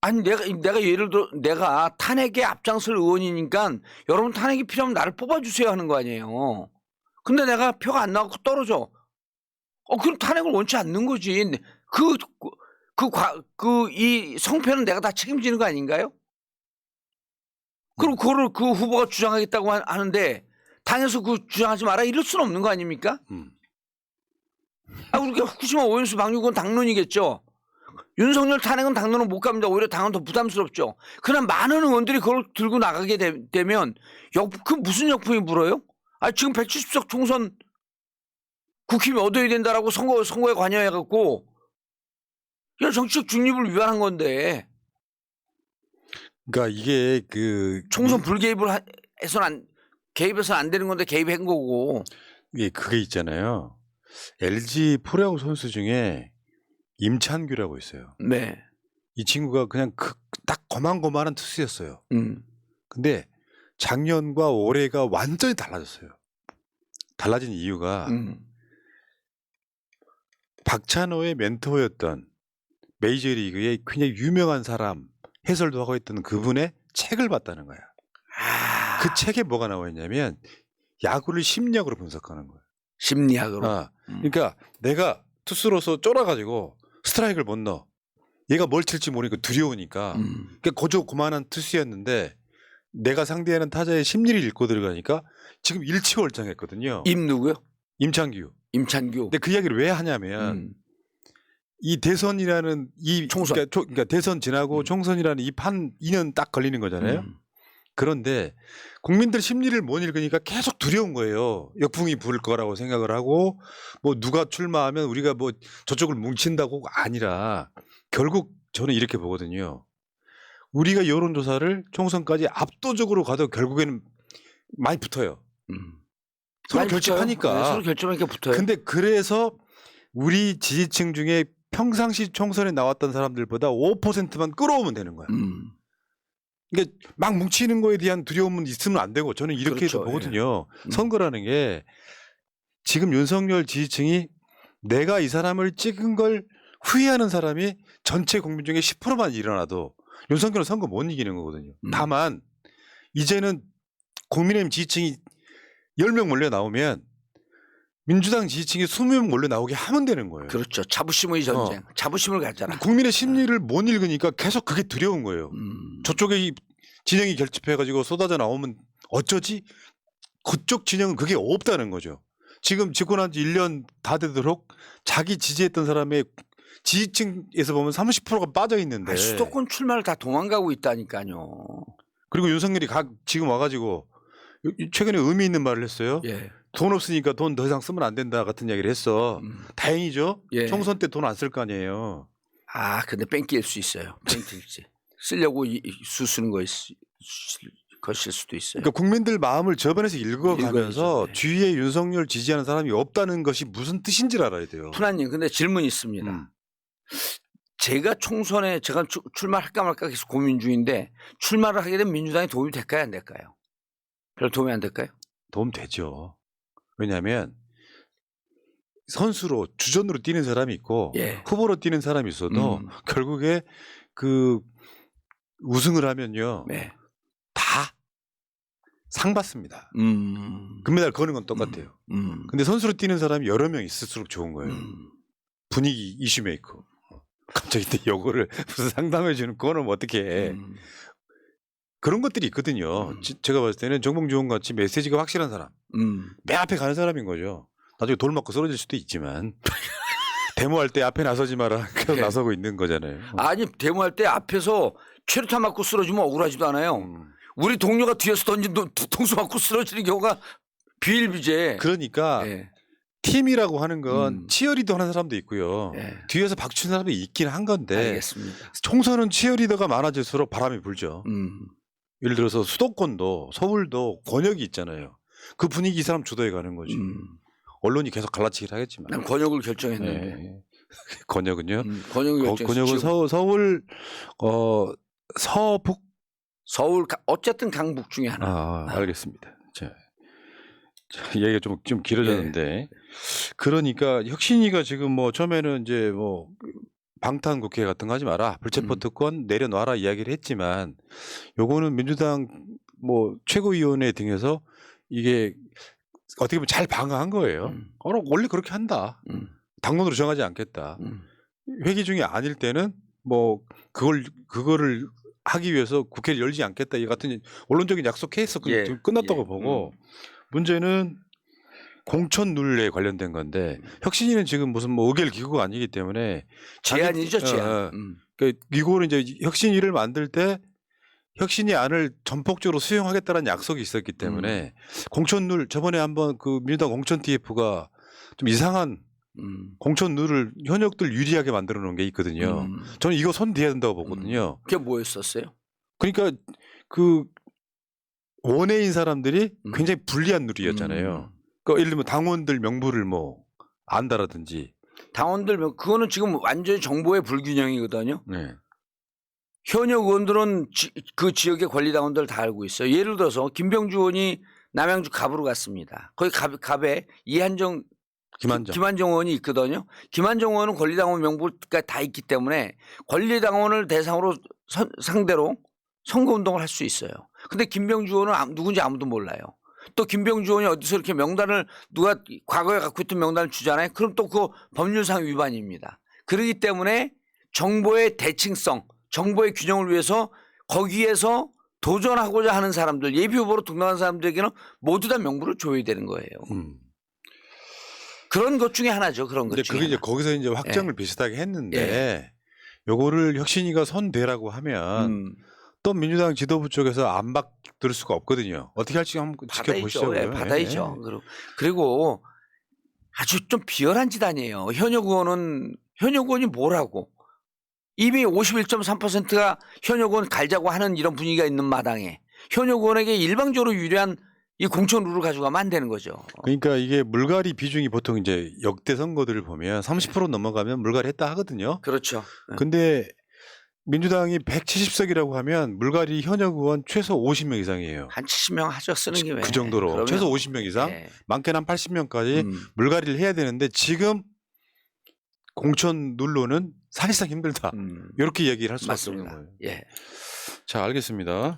아니 내가 예를 들어 내가 탄핵에 앞장설 의원이니까 여러분 탄핵이 필요하면 나를 뽑아주세요 하는 거 아니에요. 근데 내가 표가 안 나고 떨어져. 그럼 탄핵을 원치 않는 거지. 이 성패는 내가 다 책임지는 거 아닌가요? 그리고 그거를 그 후보가 주장하겠다고 하는데 당에서 그 주장하지 마라 이럴 수는 없는 거 아닙니까? 그러니까 후쿠시마 오염수 방류건 당론이겠죠. 윤석열 탄핵은 당론은 못 갑니다. 오히려 당은 더 부담스럽죠. 그러나 많은 의원들이 그걸 들고 나가게 되면 그 무슨 역풍이 불어요? 지금 170석 총선 국힘이 얻어야 된다라고 선거에 관여해갖고 이건 정치적 중립을 위반한 건데. 그러니까 이게 총선 불개입을 개입해서는 안 되는 건데 개입한 거고. 예, 그게 있잖아요. LG 프로야구 선수 중에 임찬규라고 있어요. 네. 이 친구가 그냥 딱 거만거만한 투수였어요. 근데 작년과 올해가 완전히 달라졌어요. 달라진 이유가 박찬호의 멘토였던 메이저리그의 굉장히 유명한 사람 해설도 하고 있던 그분의 책을 봤다는 거야. 그 책에 뭐가 나와 있냐면 야구를 심리학으로 분석하는 거예요. 심리학으로. 그러니까 내가 투수로서 쫄아가지고 스트라이크를 못 넣어. 얘가 뭘 칠지 모르니까 두려우니까. 그러니까 고만한 투수였는데 내가 상대하는 타자의 심리를 읽고 들어가니까 지금 일치월장했거든요. 누구요? 임찬규. 근데 그 이야기를 왜 하냐면 이 대선이라는 이 총선. 그러니까 대선 지나고 총선이라는 이 2년 딱 걸리는 거잖아요. 그런데 국민들 심리를 못 읽으니까 계속 두려운 거예요. 역풍이 불 거라고 생각을 하고 뭐 누가 출마하면 우리가 뭐 저쪽을 뭉친다고가 아니라 결국 저는 이렇게 보거든요. 우리가 여론조사를 총선까지 압도적으로 가도 결국에는 많이 붙어요. 서로 결집하니까. 네, 서로 결집하니까 붙어요. 근데 그래서 우리 지지층 중에 평상시 총선에 나왔던 사람들보다 5%만 끌어오면 되는 거야. 그러니까 막 뭉치는 거에 대한 두려움은 있으면 안 되고 저는 이렇게 그렇죠. 보거든요. 선거라는 게 지금 윤석열 지지층이 내가 이 사람을 찍은 걸 후회하는 사람이 전체 국민 중에 10%만 일어나도 윤석열은 선거 못 이기는 거거든요. 다만 이제는 국민의힘 지지층이 10명 몰려 나오면 민주당 지지층이 20명 몰려 나오게 하면 되는 거예요. 그렇죠. 자부심의 전쟁. 자부심을 가져라. 국민의 심리를 못 읽으니까 계속 그게 두려운 거예요. 저쪽에 진영이 결집해가지고 쏟아져 나오면 어쩌지? 그쪽 진영은 그게 없다는 거죠. 지금 집권한 지 1년 다 되도록 자기 지지했던 사람의 지지층에서 보면 30%가 빠져 있는데 수도권 출마를 다 도망가고 있다니까요. 그리고 윤석열이 지금 와가지고 최근에 의미 있는 말을 했어요. 예. 돈 없으니까 돈 더 이상 쓰면 안 된다 같은 이야기를 했어. 다행이죠. 예. 총선 때 돈 안 쓸 거 아니에요. 근데 뺑길 수 있어요. 뺑길지. 쓰려고 쓰는 것일 수도 있어요. 그러니까 국민들 마음을 저변에서 읽어가면서 네. 주위에 윤석열 지지하는 사람이 없다는 것이 무슨 뜻인지를 알아야 돼요. 푸나님, 근데 질문이 있습니다. 제가 총선에 제가 출마할까 말까 계속 고민 중인데 출마를 하게 되면 민주당에 도움이 될까요, 안 될까요? 별 도움이 안 될까요? 도움 되죠. 왜냐하면 선수로 주전으로 뛰는 사람이 있고 예. 후보로 뛰는 사람이 있어도 결국에 그 우승을 하면요 네. 다 상 받습니다. 금메달 거는 건 똑같아요. 근데 선수로 뛰는 사람이 여러 명 있을수록 좋은 거예요. 분위기 이슈 메이커. 갑자기 또 요거를 무슨 상담해 주는 그거는 어떻게 해. 그런 것들이 있거든요. 제가 봤을 때는 정봉주 의원 같이 메시지가 확실한 사람. 맨 앞에 가는 사람인 거죠. 나중에 돌 맞고 쓰러질 수도 있지만 데모할 때 앞에 나서지 마라. 계속 네. 나서고 있는 거잖아요. 아니 데모할 때 앞에서 최루탄 맞고 쓰러지면 억울하지도 않아요. 우리 동료가 뒤에서 던진 뒤통수 맞고 쓰러지는 경우가 비일비재. 그러니까 예. 팀이라고 하는 건 치어리더 하는 사람도 있고요. 예. 뒤에서 박치는 사람도 있긴 한 건데 알겠습니다. 총선은 치어리더가 많아질수록 바람이 불죠. 예를 들어서 수도권도 서울도 권역이 있잖아요. 그 분위기 이 사람 주도해 가는 거지. 언론이 계속 갈라치기를 하겠지만. 난 권역을 결정했는데. 네. 권역은요? 권역을 결정했어요. 권역은 서울 서북 서울 어쨌든 강북 중에 하나. 알겠습니다. 자, 얘기가 좀 길어졌는데 그러니까 혁신이가 지금 뭐 처음에는 이제 뭐 방탄 국회 같은 거 하지 마라. 불체포 특권 내려놔라 이야기를 했지만 요거는 민주당 뭐 최고위원회 등에서 이게 어떻게 보면 잘 방어한 거예요. 원래 그렇게 한다. 당론으로 정하지 않겠다. 회기 중에 아닐 때는 뭐 그거를 하기 위해서 국회를 열지 않겠다. 이 같은 언론적인 약속해서 끝났다고 보고 문제는 공천 룰에 관련된 건데 혁신위는 지금 무슨 뭐 의결 기구가 아니기 때문에 제안이죠, 제안. 그러니까 이거는 이제 혁신위를 만들 때 혁신위 안을 전폭적으로 수용하겠다는 약속이 있었기 때문에 공천 룰 저번에 한번 그 민주당 공천 TF가 좀 이상한 공천 룰을 현역들 유리하게 만들어 놓은 게 있거든요. 저는 이거 손대야 된다고 보거든요. 그게 뭐였었어요? 그러니까 그 원외인 사람들이 굉장히 불리한 룰이었잖아요. 그러니까 예를 들면 당원들 명부를 뭐 안다라든지. 당원들 그거는 지금 완전히 정보의 불균형이거든요. 네. 현역 의원들은 그 지역의 권리당원들 다 알고 있어요. 예를 들어서 김병주 의원이 남양주 갑으로 갔습니다. 거기 갑에 김한정 의원이 있거든요. 김한정 의원은 권리당원 명부가 다 있기 때문에 권리당원을 대상으로 상대로 선거운동을 할 수 있어요. 근데 김병주 의원은 누군지 아무도 몰라요. 또 김병주 의원이 어디서 이렇게 명단을 누가 과거에 갖고 있던 명단을 주잖아요. 그럼 또 그 법률상 위반입니다. 그렇기 때문에 정보의 대칭성, 정보의 균형을 위해서 거기에서 도전하고자 하는 사람들, 예비후보로 등록한 사람들에게는 모두 다 명부를 줘야 되는 거예요. 그런 것 중에 하나죠. 그런 것 근데 중에 그게 이제 하나. 거기서 이제 확정을 비슷하게 했는데 요거를 혁신위가 손대라고 하면 또 민주당 지도부 쪽에서 안 받들 수가 없거든요. 어떻게 할지 한번 지켜보시죠. 받아야죠. 그리고 아주 좀 비열한 짓 아니에요. 현역 의원이 뭐라고. 이미 51.3%가 현역 의원 갈자고 하는 이런 분위기가 있는 마당에 현역 의원에게 일방적으로 유리한 이 공천 룰을 가져가면 안 되는 거죠. 그러니까 이게 물갈이 비중이 보통 이제 역대 선거들을 보면 30% 넘어가면 물갈이 했다 하거든요. 그렇죠. 근데 민주당이 170석이라고 하면 물갈이 현역 의원 최소 50명 이상이에요. 한 70명 하죠. 쓰는 게 왜. 그 정도로 그러면, 최소 50명 이상 많게는 한 80명까지 물갈이를 해야 되는데 지금 공천 룰로는 사실상 힘들다. 이렇게 얘기를 할 수밖에 없는 거예요. 예. 자, 알겠습니다.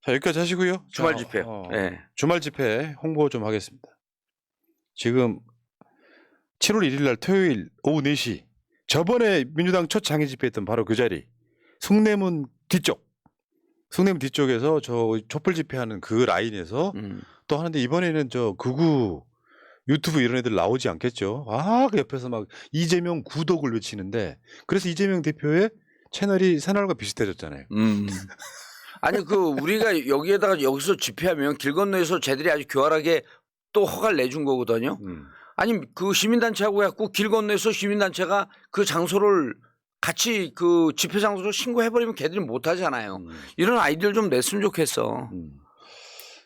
자, 여기까지 하시고요. 주말 집회. 주말 집회 홍보 좀 하겠습니다. 지금 7월 1일 날 토요일 오후 4시 저번에 민주당 첫 장애 집회했던 바로 그 자리 숭례문 뒤쪽에서 저 촛불 집회하는 그 라인에서 또 하는데 이번에는 저 극우 유튜브 이런 애들 나오지 않겠죠. 그 옆에서 막 이재명 구독을 외치는데 그래서 이재명 대표의 채널이 새날과 비슷해졌잖아요. 아니 우리가 여기서 집회하면 길 건너에서 쟤들이 아주 교활하게 또 허가를 내준 거거든요. 아니 그 시민단체하고 해갖고 길 건너에서 시민단체가 그 장소를 같이 그 집회 장소로 신고해버리면 걔들이 못하잖아요. 이런 아이디어를 좀 냈으면 좋겠어.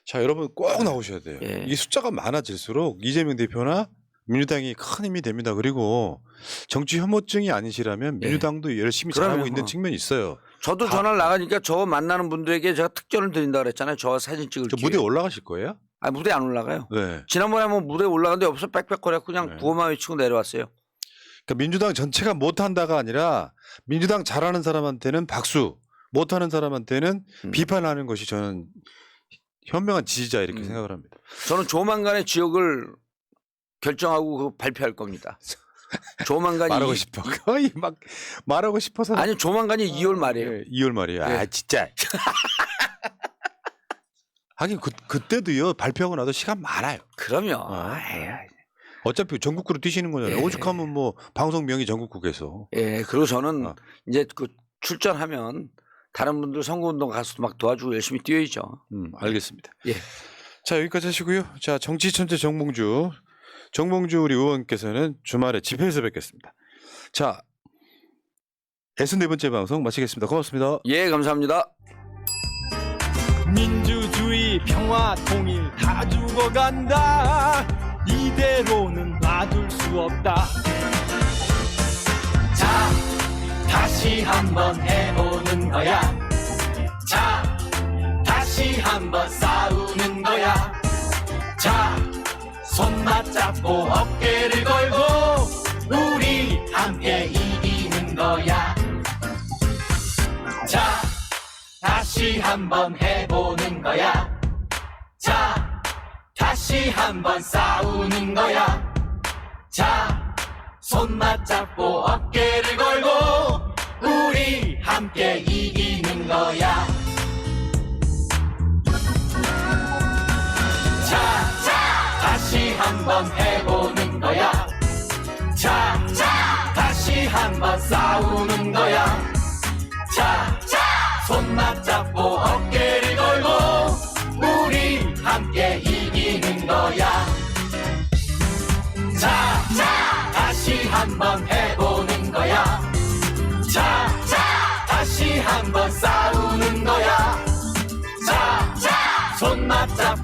자, 여러분 꼭 나오셔야 돼요. 이 숫자가 많아질수록 이재명 대표나 민주당이 큰 힘이 됩니다. 그리고 정치 혐오증이 아니시라면 민주당도 열심히 잘하고 있는 측면이 있어요. 저도 전화를 나가니까 저 만나는 분들에게 제가 특전을 드린다 그랬잖아요. 저 사진 찍을 저 무대 올라가실 거예요? 무대 안 올라가요. 네. 지난번에 한번 무대 올라갔는데 없어 빽빽거려 그냥 구호만 외치고 내려왔어요. 그러니까 민주당 전체가 못한다가 아니라 민주당 잘하는 사람한테는 박수, 못하는 사람한테는 비판하는 것이 저는 현명한 지지자 이렇게 생각을 합니다. 저는 조만간에 지역을 결정하고 발표할 겁니다. 조만간이 말하고 싶어. 거의 막 말하고 싶어서. 아니 조만간이 2월 말이에요. 예, 2월 말이에요. 아 예. 진짜. 하긴 그때도요 발표하고 나도 시간 많아요. 그럼요. 아. 어차피 전국구로 뛰시는 거잖아요. 예. 오죽하면 뭐 방송 명의 전국구에서. 예, 그리고 저는 어. 이제 그 출전하면 다른 분들 선거운동 가서도 막 도와주고 열심히 뛰어야죠. 알겠습니다. 예. 자 여기까지 하시고요. 자 정치천재 정봉주 우리 의원께서는 주말에 집회에서 뵙겠습니다. 자 64번째 방송 마치겠습니다. 고맙습니다. 예, 감사합니다. 민주주의 평화 통일 다 죽어간다. 이대로는 놔둘 수 없다. 자, 다시 한번 해보는 거야. 자, 다시 한번 싸우는 거야. 자, 손 맞잡고 어깨를 걸고 우리 함께 이기는 거야. 자, 다시 한번 해보는 거야. 자, 다시 한번 싸우는 거야. 자, 손 맞잡고 어깨를 걸고 우리 함께 이기는 거야. 자, 다시 한번 해보는 거야. 자, 다시 한번 싸우는 거야. 자, 손 맞잡고 어깨를 걸고 우리 함께 이기는 거야. 자, 다시 한번 해보는 거야. 자, 다시 한번 싸우는 거야. 자, 손 맞잡고